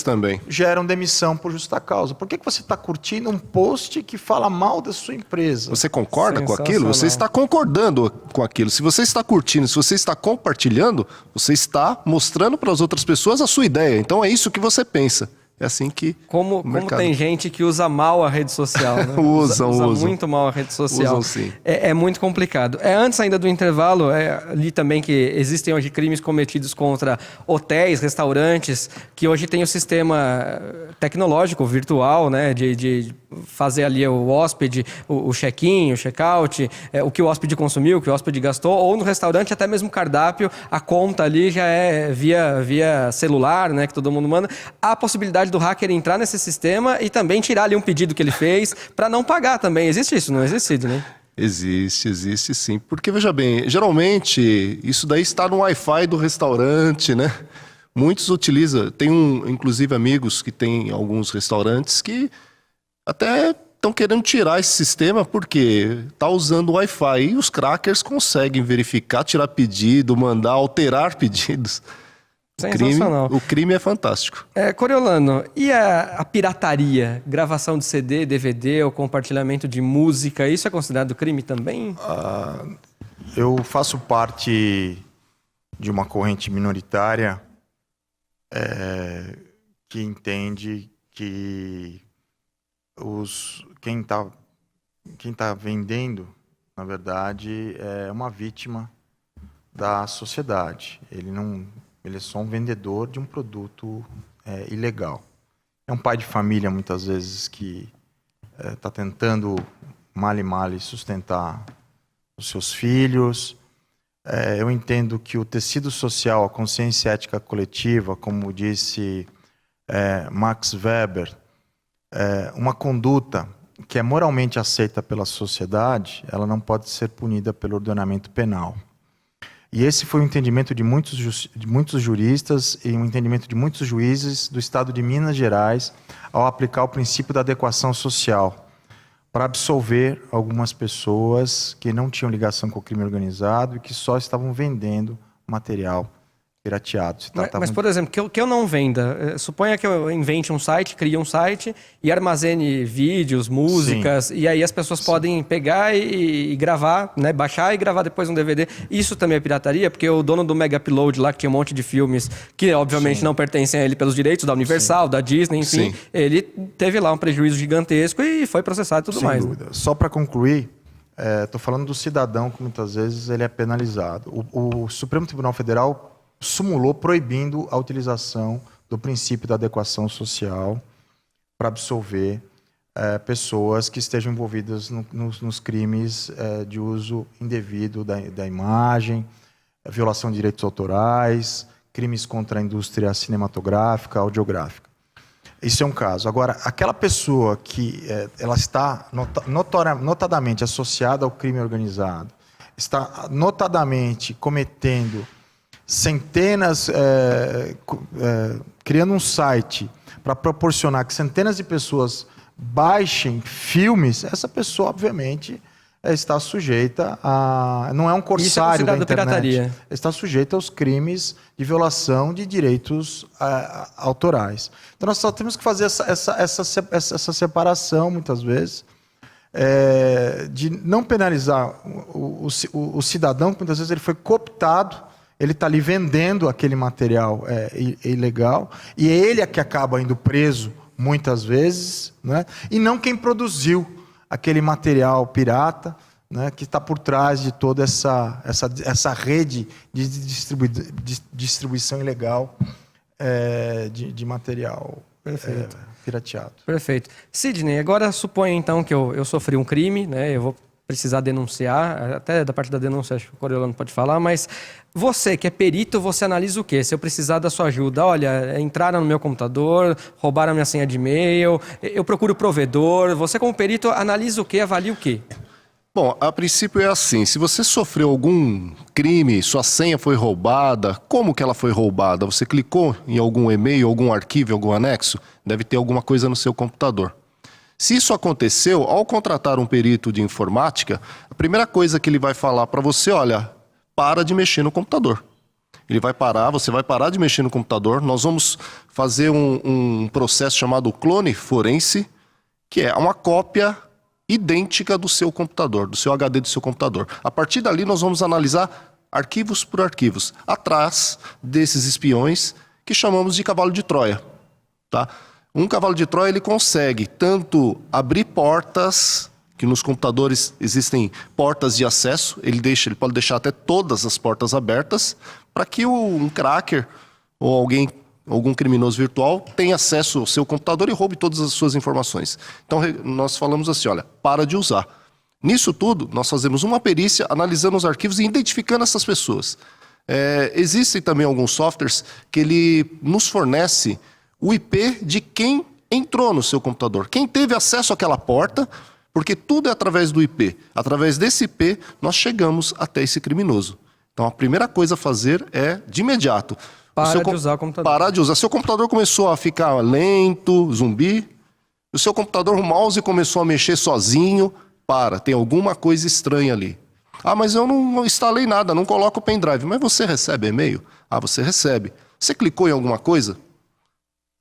também geram demissão por justa causa. Por que você está curtindo um post que fala mal da sua empresa? Você concorda com aquilo? Você está concordando com aquilo. Se você está curtindo, se você está compartilhando, você está mostrando para as outras pessoas a sua ideia. Então é isso que você pensa. É assim que Como tem gente que usa mal a rede social, né? Usa muito mal a rede social. Usam, sim. É muito complicado. Antes ainda do intervalo, li também que existem hoje crimes cometidos contra hotéis, restaurantes, que hoje tem o sistema tecnológico, virtual, né? De fazer ali o hóspede, o check-in, o check-out, o que o hóspede consumiu, o que o hóspede gastou, ou no restaurante até mesmo cardápio, a conta ali já é via celular, né? Que todo mundo manda. Há a possibilidade do hacker entrar nesse sistema e também tirar ali um pedido que ele fez para não pagar também. Existe isso, não existe, Sidney? Existe sim. Porque, veja bem, geralmente isso daí está no Wi-Fi do restaurante, né? Muitos utilizam, inclusive amigos que têm alguns restaurantes que até estão querendo tirar esse sistema porque está usando o Wi-Fi e os crackers conseguem verificar, tirar pedido, mandar, alterar pedidos. Sensacional. O crime é fantástico. Coriolano, e a pirataria? Gravação de CD, DVD ou compartilhamento de música, isso é considerado crime também? Eu faço parte de uma corrente minoritária que entende que quem tá vendendo, na verdade, é uma vítima da sociedade. Ele é só um vendedor de um produto ilegal. É um pai de família, muitas vezes, que está tentando, male sustentar os seus filhos. Eu entendo que o tecido social, a consciência ética coletiva, como disse Max Weber, uma conduta que é moralmente aceita pela sociedade, ela não pode ser punida pelo ordenamento penal. E esse foi o entendimento de muitos juristas e um entendimento de muitos juízes do estado de Minas Gerais ao aplicar o princípio da adequação social para absolver algumas pessoas que não tinham ligação com o crime organizado e que só estavam vendendo material pirateado. Mas, por exemplo, que eu não venda. Suponha que eu invente um site, crie um site e armazene vídeos, músicas, e aí as pessoas podem pegar e gravar, né? Baixar e gravar depois um DVD. Isso também é pirataria? Porque o dono do Mega Upload lá, que tinha um monte de filmes que obviamente não pertencem a ele pelos direitos da Universal, da Disney, enfim, ele teve lá um prejuízo gigantesco e foi processado e tudo mais. Sem dúvida. Só para concluir, estou falando do cidadão que muitas vezes ele é penalizado. O Supremo Tribunal Federal sumulou proibindo a utilização do princípio da adequação social para absolver pessoas que estejam envolvidas nos crimes de uso indevido da imagem, violação de direitos autorais, crimes contra a indústria cinematográfica, audiográfica. Isso é um caso. Agora, aquela pessoa que ela está notadamente associada ao crime organizado, está notadamente cometendo centenas, criando um site para proporcionar que centenas de pessoas baixem filmes, essa pessoa, obviamente, está sujeita a... Não é um corsário da internet. Pirataria. Está sujeita aos crimes de violação de direitos autorais. Então, nós só temos que fazer essa separação, muitas vezes, de não penalizar o cidadão, que muitas vezes ele foi cooptado, ele está ali vendendo aquele material ilegal, e é ele que acaba indo preso muitas vezes, né? E não quem produziu aquele material pirata, né, que está por trás de toda essa rede de distribuição ilegal de material pirateado. Perfeito. Sidney, agora suponha então que eu sofri um crime, né? Eu vou precisar denunciar, até da parte da denúncia acho que o Coriolano pode falar, mas você que é perito, você analisa o quê? Se eu precisar da sua ajuda, olha, entraram no meu computador, roubaram a minha senha de e-mail, eu procuro o provedor, você como perito analisa o quê, avalia o quê? Bom, a princípio é assim, se você sofreu algum crime, sua senha foi roubada, como que ela foi roubada? Você clicou em algum e-mail, algum arquivo, algum anexo? Deve ter alguma coisa no seu computador. Se isso aconteceu, ao contratar um perito de informática, a primeira coisa que ele vai falar para você, olha, para de mexer no computador. Você vai parar de mexer no computador, nós vamos fazer um processo chamado clone forense, que é uma cópia idêntica do seu computador, do seu HD do seu computador. A partir dali nós vamos analisar arquivos por arquivos, atrás desses espiões que chamamos de cavalo de Troia, tá? Um cavalo de Troia ele consegue tanto abrir portas, que nos computadores existem portas de acesso, ele pode deixar até todas as portas abertas, para que um cracker ou algum criminoso virtual tenha acesso ao seu computador e roube todas as suas informações. Então nós falamos assim, olha, para de usar. Nisso tudo, nós fazemos uma perícia, analisando os arquivos e identificando essas pessoas. Existem também alguns softwares que ele nos fornece o IP de quem entrou no seu computador, quem teve acesso àquela porta, porque tudo é através do IP. Através desse IP, nós chegamos até esse criminoso. Então, a primeira coisa a fazer é, de imediato, parar de usar o computador. Parar de usar. Seu computador começou a ficar lento, zumbi, o seu computador, o mouse começou a mexer sozinho, tem alguma coisa estranha ali. Ah, mas eu não instalei nada, não coloco o pendrive. Mas você recebe e-mail? Ah, você recebe. Você clicou em alguma coisa?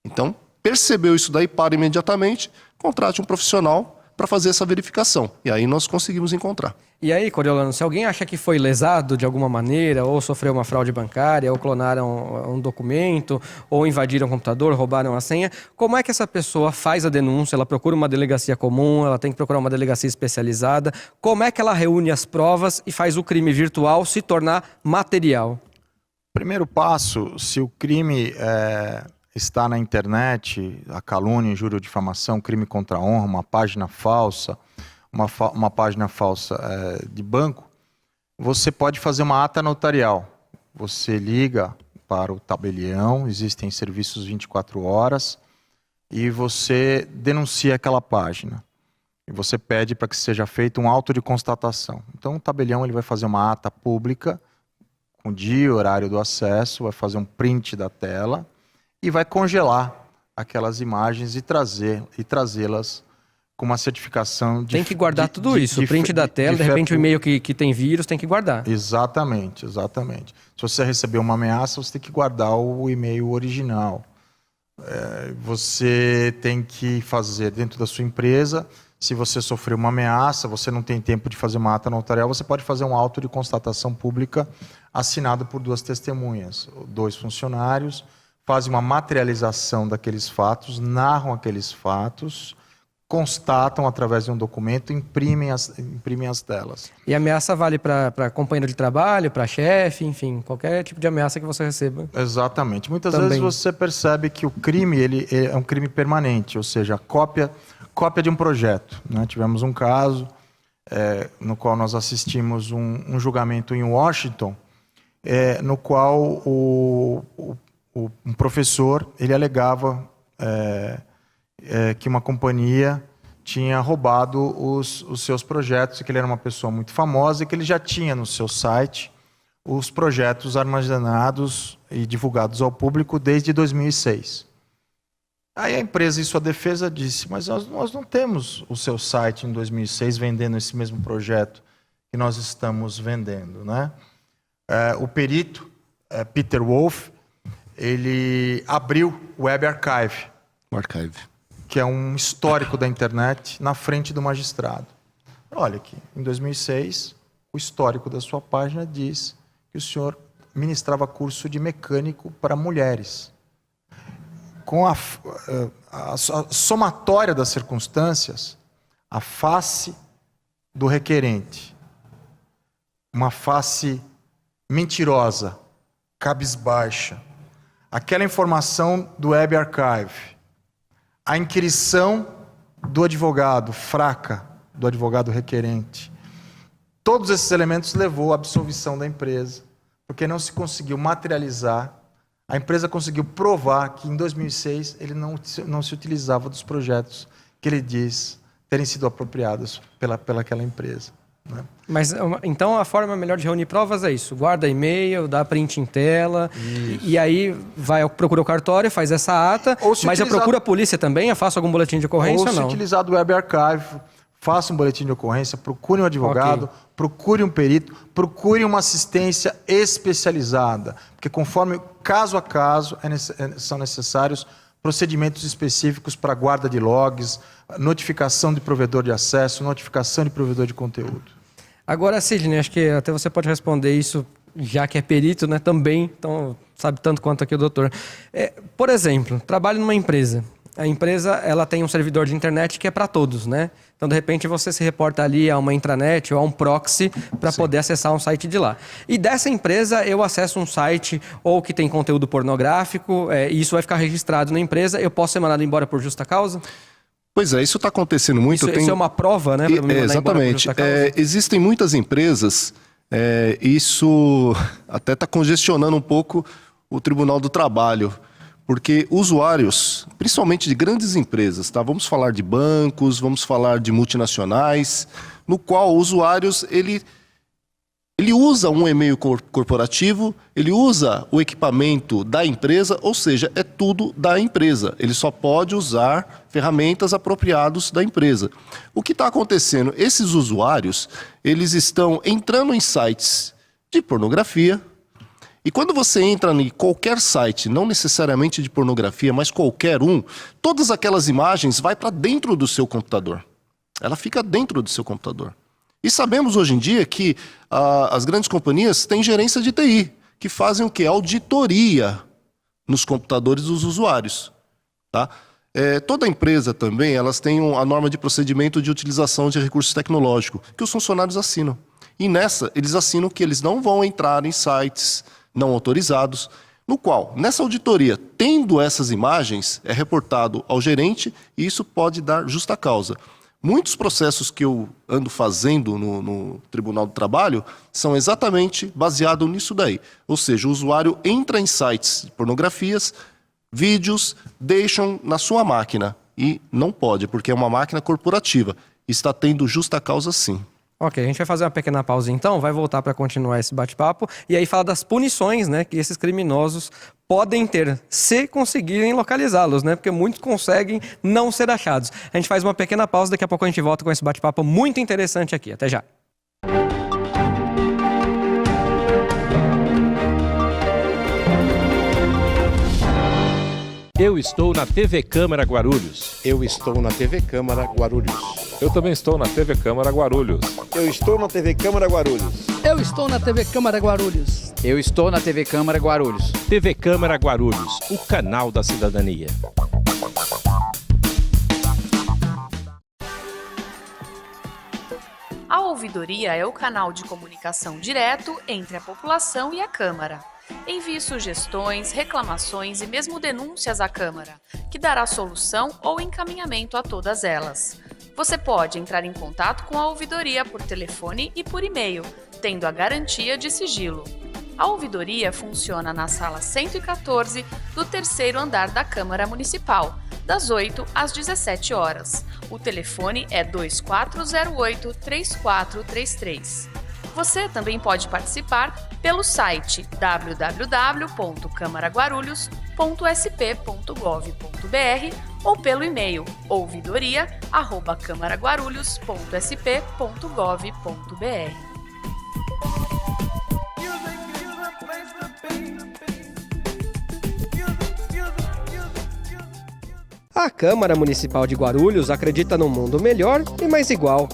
Então, percebeu isso daí, para imediatamente, contrate um profissional para fazer essa verificação. E aí nós conseguimos encontrar. E aí, Coriolano, se alguém acha que foi lesado de alguma maneira, ou sofreu uma fraude bancária, ou clonaram um documento, ou invadiram o computador, roubaram a senha, como é que essa pessoa faz a denúncia? Ela procura uma delegacia comum, ela tem que procurar uma delegacia especializada? Como é que ela reúne as provas e faz o crime virtual se tornar material? Primeiro passo, se o crime está na internet, a calúnia, injúria ou difamação, crime contra a honra, uma página falsa, uma página falsa de banco, você pode fazer uma ata notarial. Você liga para o tabelião, existem serviços 24 horas, e você denuncia aquela página. E você pede para que seja feito um auto de constatação. Então o tabelião ele vai fazer uma ata pública, com o dia e horário do acesso, vai fazer um print da tela e vai congelar aquelas imagens e trazê-las com uma certificação de... Tem que guardar tudo isso, o print da tela, de repente o e-mail que tem vírus, tem que guardar. Exatamente, exatamente. Se você receber uma ameaça, você tem que guardar o e-mail original. Você tem que fazer dentro da sua empresa, se você sofreu uma ameaça, você não tem tempo de fazer uma ata notarial, você pode fazer um auto de constatação pública assinado por 2 testemunhas, 2 funcionários, fazem uma materialização daqueles fatos, narram aqueles fatos, constatam através de um documento, imprimem as telas. E a ameaça vale para companheiro de trabalho, para chefe, enfim, qualquer tipo de ameaça que você receba. Exatamente. Muitas Também. vezes você percebe que o crime ele é um crime permanente, ou seja, cópia de um projeto. Né? Tivemos um caso no qual nós assistimos um julgamento em Washington, no qual um professor ele alegava que uma companhia tinha roubado os seus projetos, e que ele era uma pessoa muito famosa e que ele já tinha no seu site os projetos armazenados e divulgados ao público desde 2006. Aí a empresa, em sua defesa, disse: mas nós não temos o seu site em 2006 vendendo esse mesmo projeto que nós estamos vendendo, né? O perito, Peter Wolf, ele abriu o Web Archive, que é um histórico da internet, na frente do magistrado. Olha aqui, em 2006, o histórico da sua página diz que o senhor ministrava curso de mecânico para mulheres. Com a somatória das circunstâncias, a face do requerente, uma face mentirosa, cabisbaixa, aquela informação do Web Archive, a inquirição do advogado, fraca, do advogado requerente. Todos esses elementos levou à absolvição da empresa, porque não se conseguiu materializar. A empresa conseguiu provar que em 2006 ele não se utilizava dos projetos que ele diz terem sido apropriados pelaquela empresa. Né? Mas então a forma melhor de reunir provas é isso: guarda e-mail, dá print em tela, e aí procura o cartório, faz essa ata, mas eu procuro a polícia também, eu faço algum boletim de ocorrência ou não? Ou se utilizar do Web Archive, faça um boletim de ocorrência, procure um advogado, procure um perito, procure uma assistência especializada, porque conforme caso a caso são necessários procedimentos específicos para guarda de logs, notificação de provedor de acesso, notificação de provedor de conteúdo. Agora, Sidney, acho que até você pode responder isso, já que é perito, né, também, então sabe tanto quanto aqui o doutor. Por exemplo, trabalho numa empresa. A empresa ela tem um servidor de internet que é para todos, né? Então, de repente, você se reporta ali a uma intranet ou a um proxy para poder acessar um site de lá. E dessa empresa, eu acesso um site ou que tem conteúdo pornográfico, e isso vai ficar registrado na empresa, eu posso ser mandado embora por justa causa? Pois é, isso está acontecendo muito. Isso é uma prova, né? Exatamente. Existem muitas empresas, isso até está congestionando um pouco o Tribunal do Trabalho, porque usuários, principalmente de grandes empresas, tá? Vamos falar de bancos, vamos falar de multinacionais, no qual usuários, ele usa um e-mail corporativo, ele usa o equipamento da empresa, ou seja, é tudo da empresa. Ele só pode usar ferramentas apropriadas da empresa. O que está acontecendo? Esses usuários, eles estão entrando em sites de pornografia. E quando você entra em qualquer site, não necessariamente de pornografia, mas qualquer um, todas aquelas imagens vão para dentro do seu computador. Ela fica dentro do seu computador. E sabemos hoje em dia que as grandes companhias têm gerência de TI, que fazem o quê? Auditoria nos computadores dos usuários. Tá? Toda empresa também, elas têm a norma de procedimento de utilização de recursos tecnológicos, que os funcionários assinam. E nessa, eles assinam que eles não vão entrar em sites não autorizados, no qual, nessa auditoria, tendo essas imagens, é reportado ao gerente e isso pode dar justa causa. Muitos processos que eu ando fazendo no Tribunal do Trabalho são exatamente baseados nisso daí. Ou seja, o usuário entra em sites de pornografias, vídeos, deixam na sua máquina. E não pode, porque é uma máquina corporativa. Está tendo justa causa, sim. Ok, a gente vai fazer uma pequena pausa então, vai voltar para continuar esse bate-papo e aí falar das punições, né, que esses criminosos podem ter, se conseguirem localizá-los, né, porque muitos conseguem não ser achados. A gente faz uma pequena pausa, daqui a pouco a gente volta com esse bate-papo muito interessante aqui. Até já. Eu estou na TV Câmara Guarulhos. Eu estou na TV Câmara Guarulhos. Eu também estou na TV Câmara Guarulhos. Eu estou na TV Câmara Guarulhos. Eu estou na TV Câmara Guarulhos. Eu estou na TV Câmara Guarulhos. TV Câmara Guarulhos, o canal da cidadania. A ouvidoria é o canal de comunicação direto entre a população e a Câmara. Envie sugestões, reclamações e mesmo denúncias à Câmara, que dará solução ou encaminhamento a todas elas. Você pode entrar em contato com a ouvidoria por telefone e por e-mail, tendo a garantia de sigilo. A ouvidoria funciona na sala 114 do 3º andar da Câmara Municipal, das 8 às 17 horas. O telefone é 2408-3433. Você também pode participar pelo site www.camaraguarulhos.sp.gov.br ou pelo e-mail ouvidoria@camaraguarulhos.sp.gov.br. A Câmara Municipal de Guarulhos acredita num mundo melhor e mais igual.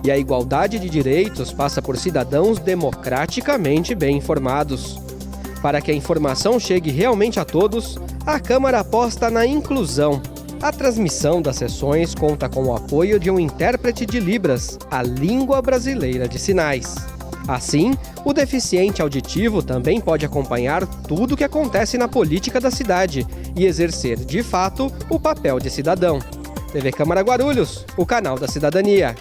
E a igualdade de direitos passa por cidadãos democraticamente bem informados. Para que a informação chegue realmente a todos, a Câmara aposta na inclusão. A transmissão das sessões conta com o apoio de um intérprete de Libras, a língua brasileira de sinais. Assim, o deficiente auditivo também pode acompanhar tudo o que acontece na política da cidade e exercer, de fato, o papel de cidadão. TV Câmara Guarulhos, o canal da cidadania.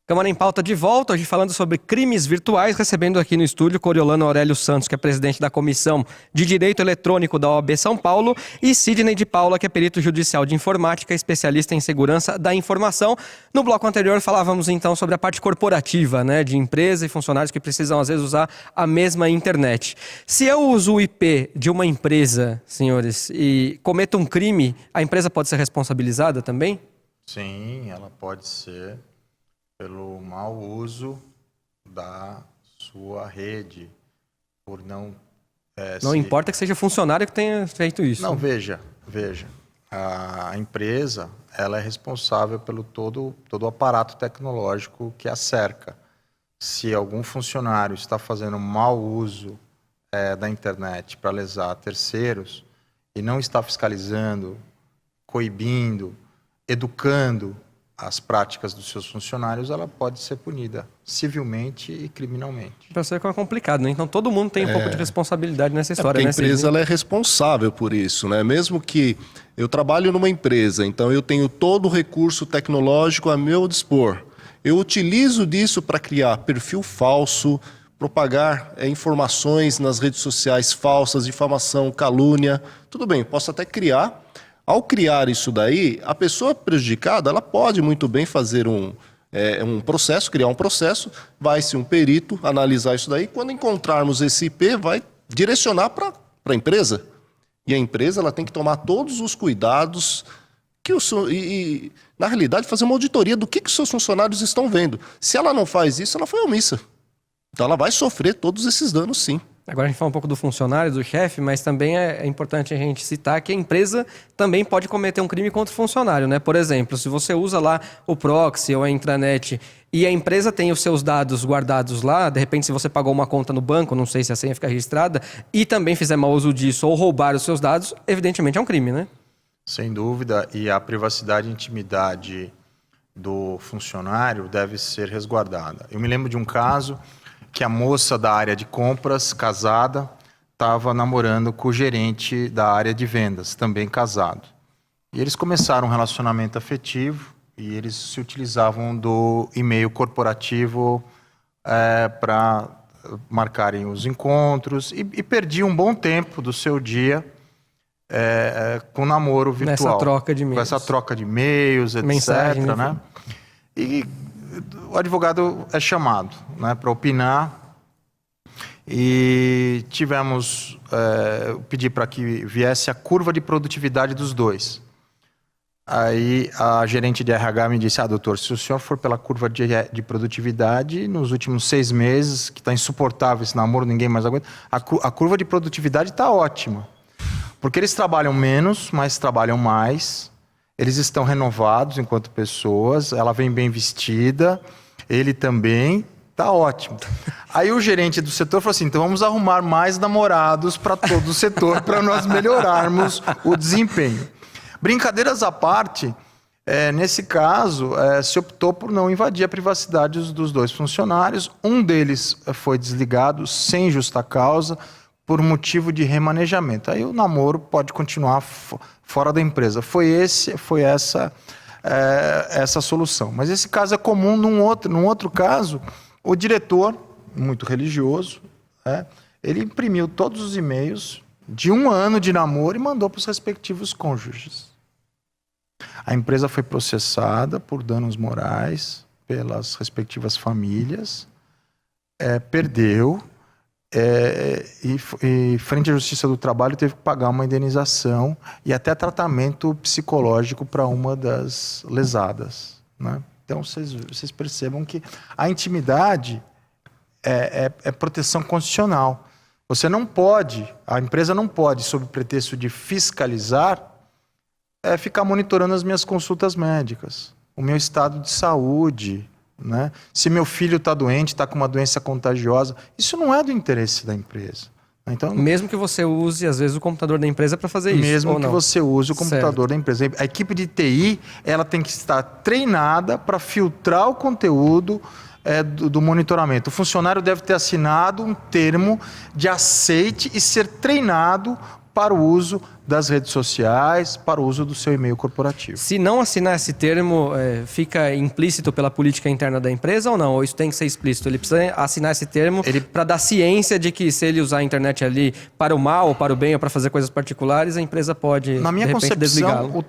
Câmara em Pauta de volta, hoje falando sobre crimes virtuais, recebendo aqui no estúdio Coriolano Aurélio Santos, que é presidente da Comissão de Direito Eletrônico da OAB São Paulo, e Sidney de Paula, que é perito judicial de informática, especialista em segurança da informação. No bloco anterior falávamos então sobre a parte corporativa, né, de empresa e funcionários que precisam às vezes usar a mesma internet. Se eu uso o IP de uma empresa, senhores, e cometo um crime, a empresa pode ser responsabilizada também? Sim, ela pode ser pelo mau uso da sua rede, por não... Não importa que seja funcionário que tenha feito isso. Não, veja. A empresa, ela é responsável pelo todo o aparato tecnológico que a cerca. Se algum funcionário está fazendo mau uso da internet para lesar terceiros e não está fiscalizando, coibindo, educando as práticas dos seus funcionários, ela pode ser punida civilmente e criminalmente. Para você que é complicado, né? Então todo mundo tem um pouco de responsabilidade nessa história, né? A empresa ela é responsável por isso, né? Mesmo que eu trabalho numa empresa, então eu tenho todo o recurso tecnológico a meu dispor. Eu utilizo disso para criar perfil falso, propagar informações nas redes sociais falsas, difamação, calúnia. Tudo bem, posso até criar. Ao criar isso daí, a pessoa prejudicada, ela pode muito bem fazer um processo, criar um processo, vai-se um perito analisar isso daí, quando encontrarmos esse IP, vai direcionar para a empresa. E a empresa ela tem que tomar todos os cuidados e, na realidade, fazer uma auditoria do que os seus funcionários estão vendo. Se ela não faz isso, ela foi omissa. Então ela vai sofrer todos esses danos, sim. Agora a gente fala um pouco do funcionário, do chefe, mas também é importante a gente citar que a empresa também pode cometer um crime contra o funcionário, né? Por exemplo, se você usa lá o proxy ou a intranet e a empresa tem os seus dados guardados lá, de repente se você pagou uma conta no banco, não sei se a senha fica registrada, e também fizer mau uso disso ou roubar os seus dados, evidentemente é um crime, né? Sem dúvida, e a privacidade e intimidade do funcionário deve ser resguardada. Eu me lembro de um caso que a moça da área de compras, casada, estava namorando com o gerente da área de vendas, também casado. E eles começaram um relacionamento afetivo e eles se utilizavam do e-mail corporativo para marcarem os encontros e perdiam um bom tempo do seu dia com namoro virtual. Nessa troca de e-mails. Com essa troca de e-mails, etc. Mensagem, né? E o advogado é chamado, né, para opinar e tivemos, pedi para que viesse a curva de produtividade dos dois. Aí a gerente de RH me disse, doutor, se o senhor for pela curva de produtividade, nos últimos 6 meses, que está insuportável esse namoro, ninguém mais aguenta, a curva de produtividade está ótima. Porque eles trabalham menos, mas trabalham mais, eles estão renovados enquanto pessoas, ela vem bem vestida, ele também, tá ótimo. Aí o gerente do setor falou assim, então vamos arrumar mais namorados para todo o setor, para nós melhorarmos o desempenho. Brincadeiras à parte, nesse caso, se optou por não invadir a privacidade dos 2 funcionários. Um deles foi desligado sem justa causa, por motivo de remanejamento. Aí o namoro pode continuar fora da empresa. Foi essa solução. Mas esse caso é comum num outro caso. O diretor, muito religioso, ele imprimiu todos os e-mails de 1 ano de namoro e mandou para os respectivos cônjuges. A empresa foi processada por danos morais pelas respectivas famílias, perdeu, e frente à Justiça do Trabalho teve que pagar uma indenização e até tratamento psicológico para uma das lesadas, né? Então vocês percebam que a intimidade é proteção constitucional. Você não pode, a empresa não pode, sob pretexto de fiscalizar, ficar monitorando as minhas consultas médicas, o meu estado de saúde, né? Se meu filho está doente, está com uma doença contagiosa, isso não é do interesse da empresa. Então, mesmo que você use, às vezes, o computador da empresa para fazer isso. Mesmo que você use o computador da empresa. A equipe de TI, ela tem que estar treinada para filtrar o conteúdo do monitoramento. O funcionário deve ter assinado um termo de aceite e ser treinado para o uso das redes sociais, para o uso do seu e-mail corporativo. Se não assinar esse termo, fica implícito pela política interna da empresa ou não? Ou isso tem que ser explícito? Ele precisa assinar esse termo para dar ciência de que se ele usar a internet ali para o mal, ou para o bem, ou para fazer coisas particulares, a empresa pode, na minha de repente, concepção, o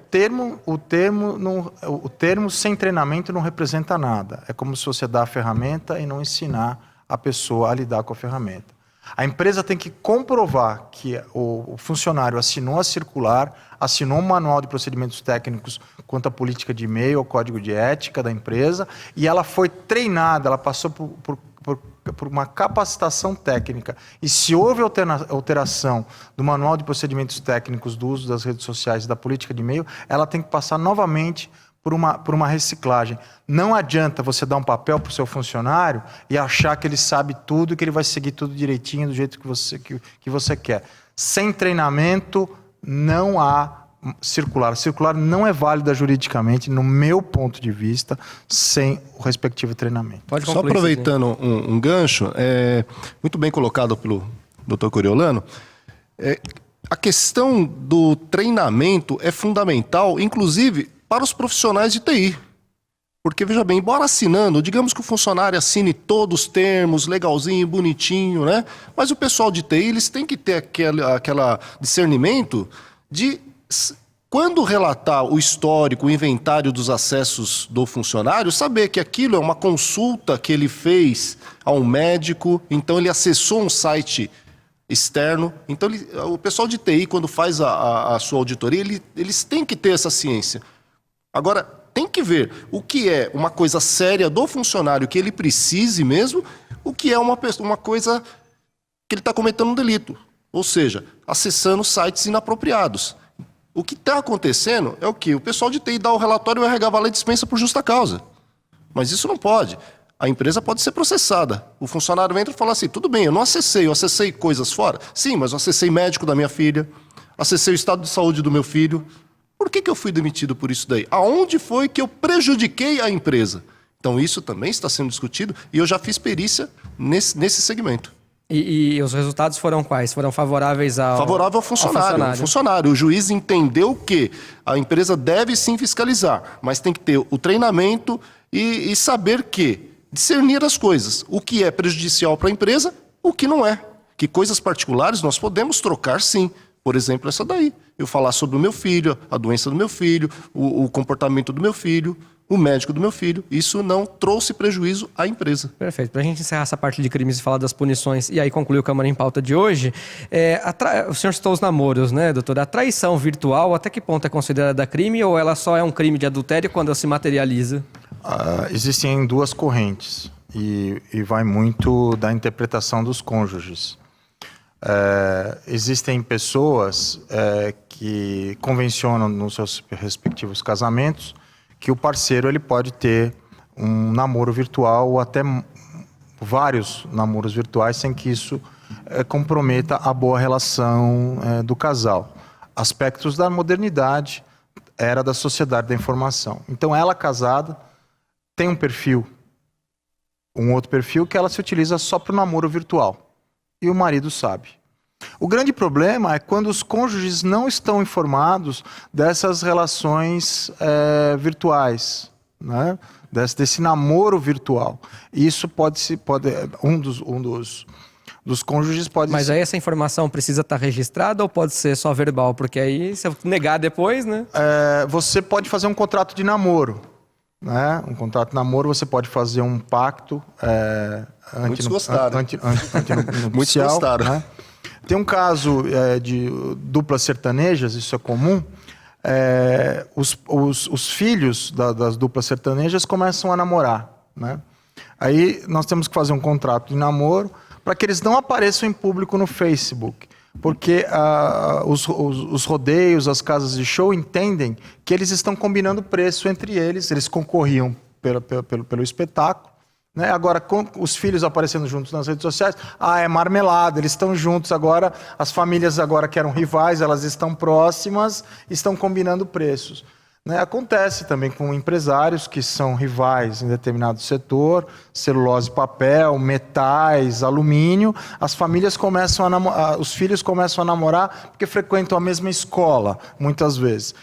termo sem treinamento não representa nada. É como se você dá a ferramenta e não ensinar a pessoa a lidar com a ferramenta. A empresa tem que comprovar que o funcionário assinou a circular, assinou um manual de procedimentos técnicos quanto à política de e-mail, ao código de ética da empresa, e ela foi treinada, ela passou por uma capacitação técnica. E se houve alteração do manual de procedimentos técnicos do uso das redes sociais e da política de e-mail, ela tem que passar novamente por uma reciclagem. Não adianta você dar um papel para o seu funcionário e achar que ele sabe tudo, que ele vai seguir tudo direitinho do jeito que você quer. Sem treinamento, não há circular. Circular não é válida juridicamente, no meu ponto de vista, sem o respectivo treinamento. Só aproveitando um gancho, muito bem colocado pelo Dr. Coriolano, a questão do treinamento é fundamental, inclusive para os profissionais de TI. Porque, veja bem, embora assinando, digamos que o funcionário assine todos os termos, legalzinho, bonitinho, né? Mas o pessoal de TI, eles têm que ter aquela discernimento de, quando relatar o histórico, o inventário dos acessos do funcionário, saber que aquilo é uma consulta que ele fez a um médico, então ele acessou um site externo. Então, o pessoal de TI, quando faz a sua auditoria, eles têm que ter essa ciência. Agora, tem que ver o que é uma coisa séria do funcionário que ele precise mesmo, o que é uma coisa que ele está cometendo um delito. Ou seja, acessando sites inapropriados. O que está acontecendo é o quê? O pessoal de TI dá o relatório e o RH vai lá e dispensa por justa causa. Mas isso não pode. A empresa pode ser processada. O funcionário entra e fala assim, tudo bem, eu acessei coisas fora. Sim, mas eu acessei médico da minha filha, acessei o estado de saúde do meu filho. Por que eu fui demitido por isso daí? Aonde foi que eu prejudiquei a empresa? Então isso também está sendo discutido e eu já fiz perícia nesse segmento. E os resultados foram quais? Foram favoráveis ao... Favorável ao funcionário. O juiz entendeu que a empresa deve sim fiscalizar, mas tem que ter o treinamento e saber discernir as coisas. O que é prejudicial para a empresa, o que não é. Que coisas particulares nós podemos trocar sim. Por exemplo, essa daí. Eu falar sobre o meu filho, a doença do meu filho, o comportamento do meu filho, o médico do meu filho. Isso não trouxe prejuízo à empresa. Perfeito. Para a gente encerrar essa parte de crimes e falar das punições e aí concluir o Câmara em Pauta de hoje, o senhor citou os namoros, né, doutor? A traição virtual, até que ponto é considerada crime ou ela só é um crime de adultério quando ela se materializa? Existem duas correntes e vai muito da interpretação dos cônjuges. Existem pessoas que convencionam nos seus respectivos casamentos que o parceiro ele pode ter um namoro virtual ou até vários namoros virtuais sem que isso comprometa a boa relação do casal. Aspectos da modernidade, era da sociedade da informação. Então ela casada tem um outro perfil que ela se utiliza só para o namoro virtual. E o marido sabe. O grande problema é quando os cônjuges não estão informados dessas relações virtuais, né? Desse namoro virtual. Isso um dos cônjuges pode... Mas aí essa informação precisa estar registrada ou pode ser só verbal? Porque aí, se eu negar depois, né? Você pode fazer um contrato de namoro. Né? Um contrato de namoro, você pode fazer um pacto Muitos gostaram. Muitos gostaram. Né? Tem um caso de duplas sertanejas, isso é comum. Os filhos das duplas sertanejas começam a namorar. Né? Aí nós temos que fazer um contrato de namoro para que eles não apareçam em público no Facebook. Porque os rodeios, as casas de show entendem que eles estão combinando preço entre eles. Eles concorriam pelo espetáculo. Né? Agora, com os filhos aparecendo juntos nas redes sociais, é marmelada, eles estão juntos agora. As famílias agora que eram rivais, elas estão próximas, estão combinando preços. Né? Acontece também com empresários que são rivais em determinado setor, celulose, papel, metais, alumínio. As famílias começam os filhos começam a namorar porque frequentam a mesma escola, muitas vezes.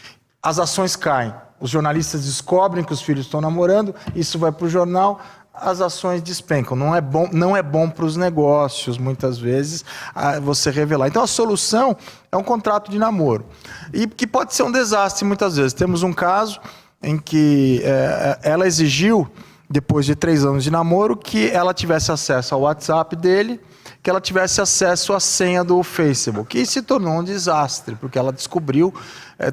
As ações caem. Os jornalistas descobrem que os filhos estão namorando, isso vai para o jornal, as ações despencam. Não é bom para os negócios, muitas vezes, você revelar. Então, a solução é um contrato de namoro. E que pode ser um desastre, muitas vezes. Temos um caso em que ela exigiu, depois de 3 anos de namoro, que ela tivesse acesso ao WhatsApp dele, que ela tivesse acesso à senha do Facebook. E se tornou um desastre, porque ela descobriu...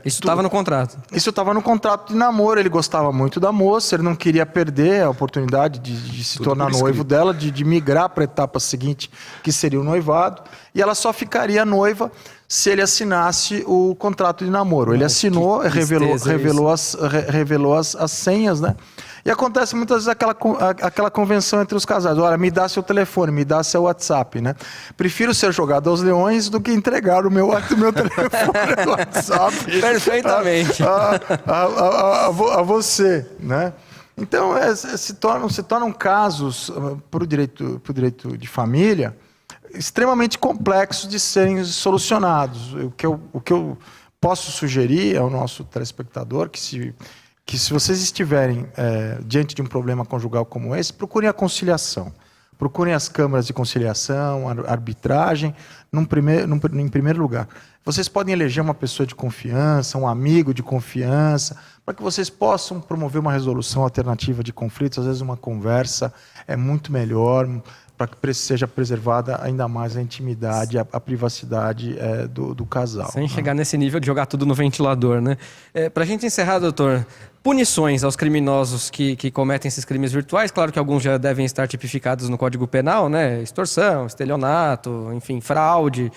Isso estava no contrato? Isso estava no contrato de namoro. Ele gostava muito da moça, ele não queria perder a oportunidade de se tornar noivo dela, de migrar para a etapa seguinte, que seria o noivado. E ela só ficaria noiva se ele assinasse o contrato de namoro. Ele assinou, revelou as senhas, né? E acontece muitas vezes aquela convenção entre os casais. Olha, me dá seu telefone, me dá seu WhatsApp, né? Prefiro ser jogado aos leões do que entregar o meu telefone no WhatsApp. Perfeitamente. A você, né? Então, se tornam casos para o direito de família extremamente complexos de serem solucionados. O que eu posso sugerir ao nosso telespectador que se vocês estiverem diante de um problema conjugal como esse, procurem a conciliação. Procurem as câmaras de conciliação, arbitragem, em primeiro lugar. Vocês podem eleger uma pessoa de confiança, um amigo de confiança, para que vocês possam promover uma resolução alternativa de conflitos. Às vezes uma conversa é muito melhor, para que seja preservada ainda mais a intimidade, a privacidade do casal. Sem chegar nesse nível de jogar tudo no ventilador, né? Para a gente encerrar, doutor, Punições aos criminosos que cometem esses crimes virtuais. Claro que alguns já devem estar tipificados no Código Penal, né? Extorsão, estelionato, enfim, fraude,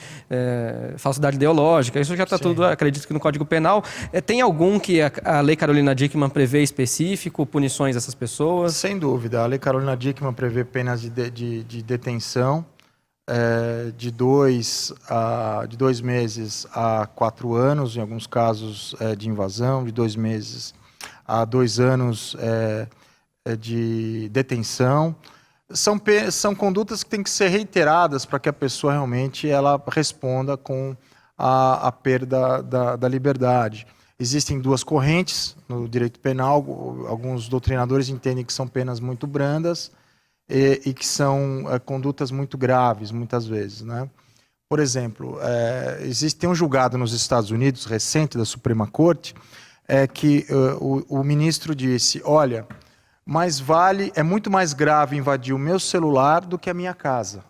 falsidade ideológica. Isso já está tudo, acredito que no Código Penal. Tem algum que a Lei Carolina Dickmann prevê específico, punições a essas pessoas? Sem dúvida. A Lei Carolina Dickmann prevê penas de detenção de 2 meses a 4 anos, em alguns casos de invasão, de 2 meses a 2 anos de detenção. São condutas que têm que ser reiteradas para que a pessoa realmente ela responda com a perda da liberdade. Existem 2 correntes no direito penal. Alguns doutrinadores entendem que são penas muito brandas e que são condutas muito graves, muitas vezes, né? Por exemplo, tem um julgado nos Estados Unidos, recente, da Suprema Corte, que o ministro disse, olha, é muito mais grave invadir o meu celular do que a minha casa.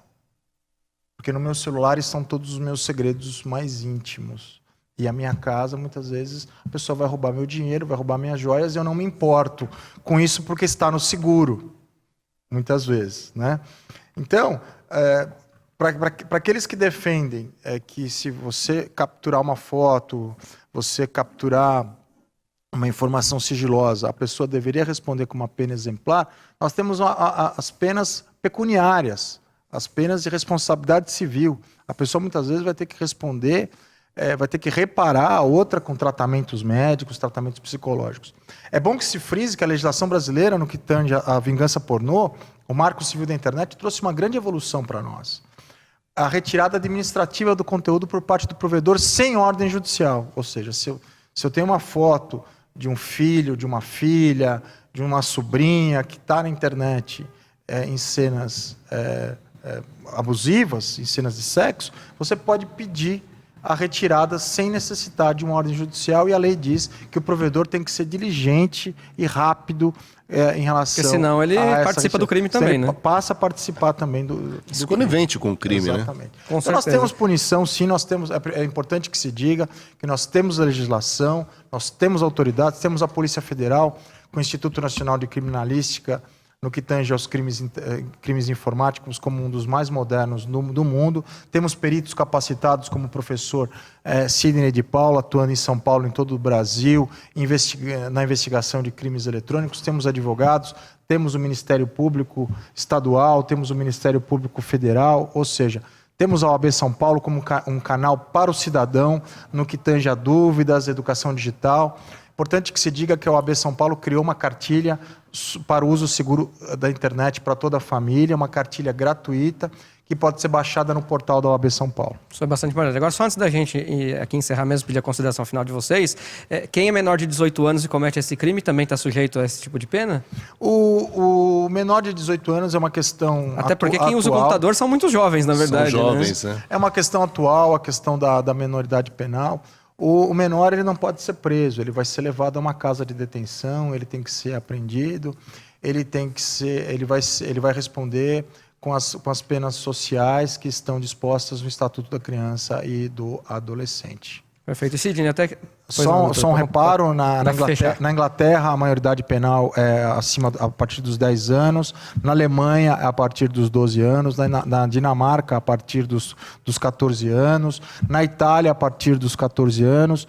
Porque no meu celular estão todos os meus segredos mais íntimos. E a minha casa, muitas vezes, a pessoa vai roubar meu dinheiro, vai roubar minhas joias, e eu não me importo com isso porque está no seguro. Muitas vezes, né? Então, para aqueles que defendem que se você capturar uma foto, você capturar uma informação sigilosa, a pessoa deveria responder com uma pena exemplar, nós temos as penas pecuniárias, as penas de responsabilidade civil. A pessoa muitas vezes vai ter que responder, vai ter que reparar a outra com tratamentos médicos, tratamentos psicológicos. É bom que se frise que a legislação brasileira, no que tange a vingança pornô, o Marco Civil da Internet trouxe uma grande evolução para nós. A retirada administrativa do conteúdo por parte do provedor sem ordem judicial. Ou seja, se eu tenho uma foto de um filho, de uma filha, de uma sobrinha que está na internet em cenas abusivas, em cenas de sexo, você pode pedir a retirada sem necessidade de uma ordem judicial, e a lei diz que o provedor tem que ser diligente e rápido em relação... Porque senão ele participa do crime também, né? Passa a participar também do Isso conivente com o crime, exatamente. né? Então nós temos punição, sim, é importante que se diga que nós temos a legislação, nós temos autoridades, temos a Polícia Federal, com o Instituto Nacional de Criminalística, no que tange aos crimes informáticos, como um dos mais modernos do mundo. Temos peritos capacitados, como o professor Sidney de Paula, atuando em São Paulo, em todo o Brasil, na investigação de crimes eletrônicos. Temos advogados, temos o Ministério Público Estadual, temos o Ministério Público Federal, ou seja, temos a OAB São Paulo como um canal para o cidadão, no que tange a dúvidas, educação digital. Importante que se diga que a OAB São Paulo criou uma cartilha para o uso seguro da internet para toda a família, uma cartilha gratuita que pode ser baixada no portal da OAB São Paulo. Isso é bastante importante. Agora, só antes da gente aqui encerrar mesmo, pedir a consideração final de vocês, quem é menor de 18 anos e comete esse crime também está sujeito a esse tipo de pena? O menor de 18 anos é uma questão Até porque quem usa o computador são muitos jovens, na verdade. São jovens, né? É uma questão atual, a questão da menoridade penal. O menor ele não pode ser preso, ele vai ser levado a uma casa de detenção, ele tem que ser apreendido, ele vai responder com as penas sociais que estão dispostas no Estatuto da Criança e do Adolescente. Perfeito. E Sidney, até... Só um reparo, na Inglaterra a maioridade penal é a partir dos 10 anos, na Alemanha é a partir dos 12 anos, na Dinamarca a partir dos 14 anos, na Itália a partir dos 14 anos.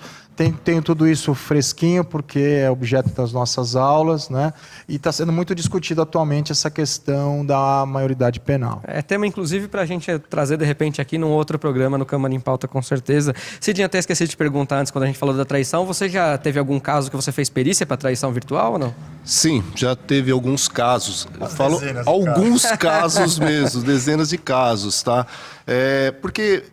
Tenho tudo isso fresquinho porque é objeto das nossas aulas, né? E está sendo muito discutido atualmente essa questão da maioridade penal. É tema, inclusive, para a gente trazer, de repente, aqui num outro programa, no Câmara em Pauta, com certeza. Sidney, até esqueci de te perguntar antes, quando a gente falou da traição, você já teve algum caso que você fez perícia para traição virtual ou não? Sim, já teve alguns casos. Eu falo alguns casos mesmo, dezenas de casos, tá? Porque...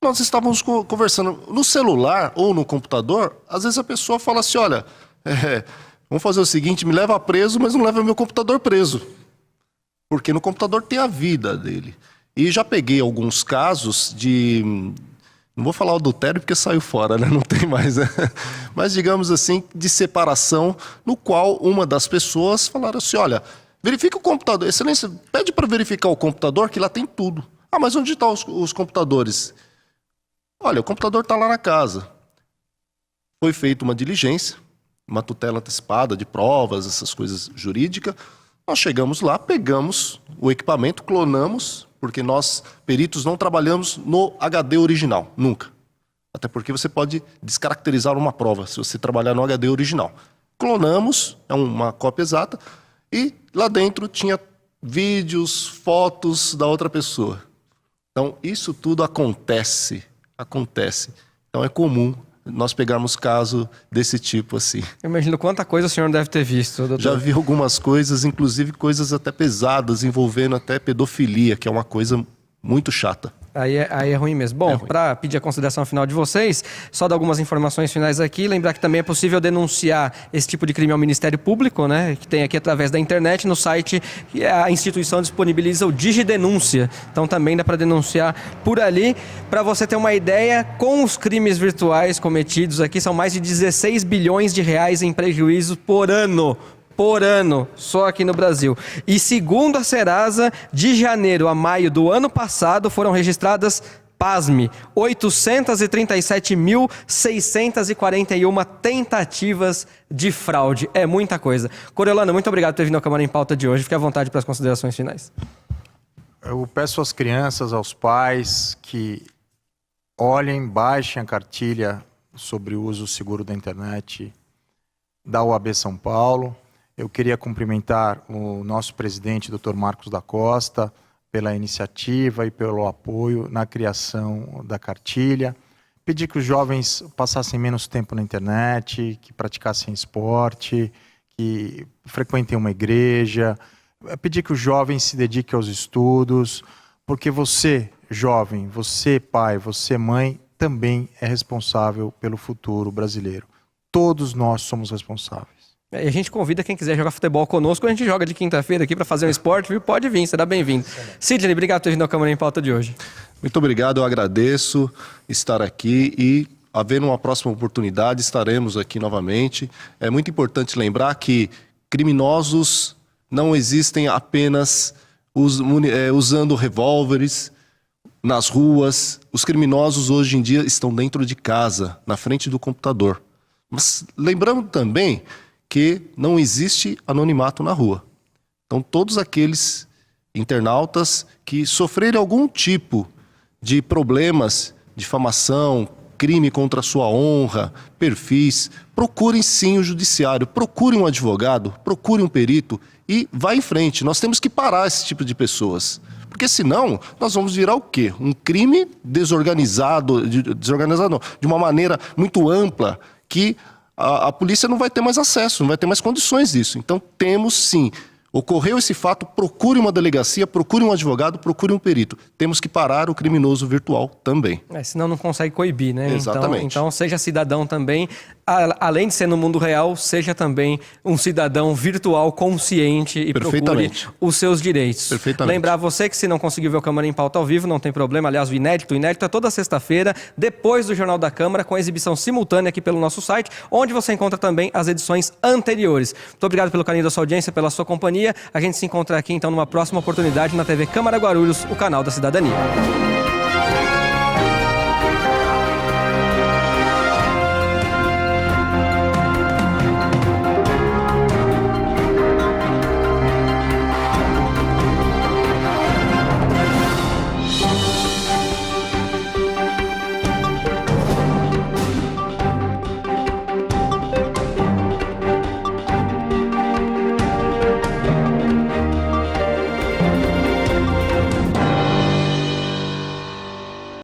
nós estávamos conversando no celular ou no computador, às vezes a pessoa fala assim, olha, vamos fazer o seguinte, me leva preso, mas não leva meu computador preso. Porque no computador tem a vida dele. E já peguei alguns casos de... não vou falar adultério porque saiu fora, né? Não tem mais, né? Mas digamos assim, de separação, no qual uma das pessoas falaram assim, olha, verifica o computador. Excelência, pede para verificar o computador, que lá tem tudo. Ah, mas onde estão os computadores? Olha, o computador está lá na casa. Foi feita uma diligência, uma tutela antecipada de provas, essas coisas jurídicas. Nós chegamos lá, pegamos o equipamento, clonamos, porque nós, peritos, não trabalhamos no HD original, nunca. Até porque você pode descaracterizar uma prova se você trabalhar no HD original. Clonamos, é uma cópia exata, e lá dentro tinha vídeos, fotos da outra pessoa. Então, isso tudo acontece. Então, é comum nós pegarmos caso desse tipo assim. Eu imagino quanta coisa o senhor deve ter visto, doutor. Já vi algumas coisas, inclusive coisas até pesadas, envolvendo até pedofilia, que é uma coisa muito chata. Aí é ruim mesmo. Bom, para pedir a consideração final de vocês, só dar algumas informações finais aqui. Lembrar que também é possível denunciar esse tipo de crime ao Ministério Público, né? Que tem aqui através da internet, no site, a instituição disponibiliza o Digidenúncia. Então também dá para denunciar por ali. Para você ter uma ideia, com os crimes virtuais cometidos aqui, são mais de 16 bilhões de reais em prejuízo por ano, só aqui no Brasil. E segundo a Serasa, de janeiro a maio do ano passado foram registradas, pasme, 837.641 tentativas de fraude. É muita coisa. Coriolano, muito obrigado por ter vindo ao Câmara em Pauta de hoje. Fique à vontade para as considerações finais. Eu peço às crianças, aos pais, que olhem, baixem a cartilha sobre o uso seguro da internet da OAB São Paulo. Eu queria cumprimentar o nosso presidente, Dr. Marcos da Costa, pela iniciativa e pelo apoio na criação da cartilha. Pedir que os jovens passassem menos tempo na internet, que praticassem esporte, que frequentem uma igreja. Pedir que os jovens se dediquem aos estudos, porque você, jovem, você, pai, você, mãe, também é responsável pelo futuro brasileiro. Todos nós somos responsáveis. E a gente convida quem quiser jogar futebol conosco, a gente joga de quinta-feira aqui para fazer um esporte, viu? Pode vir, será bem-vindo. Sidney, obrigado por ter vindo ao Câmara em Pauta de hoje. Muito obrigado, eu agradeço estar aqui e, havendo uma próxima oportunidade, estaremos aqui novamente. É muito importante lembrar que criminosos não existem apenas usando revólveres nas ruas. Os criminosos hoje em dia estão dentro de casa, na frente do computador. Mas lembrando também que não existe anonimato na rua. Então, todos aqueles internautas que sofrerem algum tipo de problemas, difamação, crime contra a sua honra, perfis, procurem sim o judiciário, procurem um advogado, procurem um perito e vá em frente. Nós temos que parar esse tipo de pessoas. Porque senão, nós vamos virar o quê? Um crime desorganizado não, de uma maneira muito ampla, que a polícia não vai ter mais acesso, não vai ter mais condições disso. Então, temos sim. Ocorreu esse fato, procure uma delegacia, procure um advogado, procure um perito. Temos que parar o criminoso virtual também. Senão não consegue coibir, né? Exatamente. Então seja cidadão também, além de ser no mundo real, seja também um cidadão virtual consciente e procure os seus direitos. Perfeitamente. Lembrar você que se não conseguiu ver o Câmara em Pauta ao vivo, não tem problema. Aliás, o inédito é toda sexta-feira, depois do Jornal da Câmara, com exibição simultânea aqui pelo nosso site, onde você encontra também as edições anteriores. Muito obrigado pelo carinho da sua audiência, pela sua companhia. A gente se encontra aqui, então, numa próxima oportunidade na TV Câmara Guarulhos, o canal da cidadania.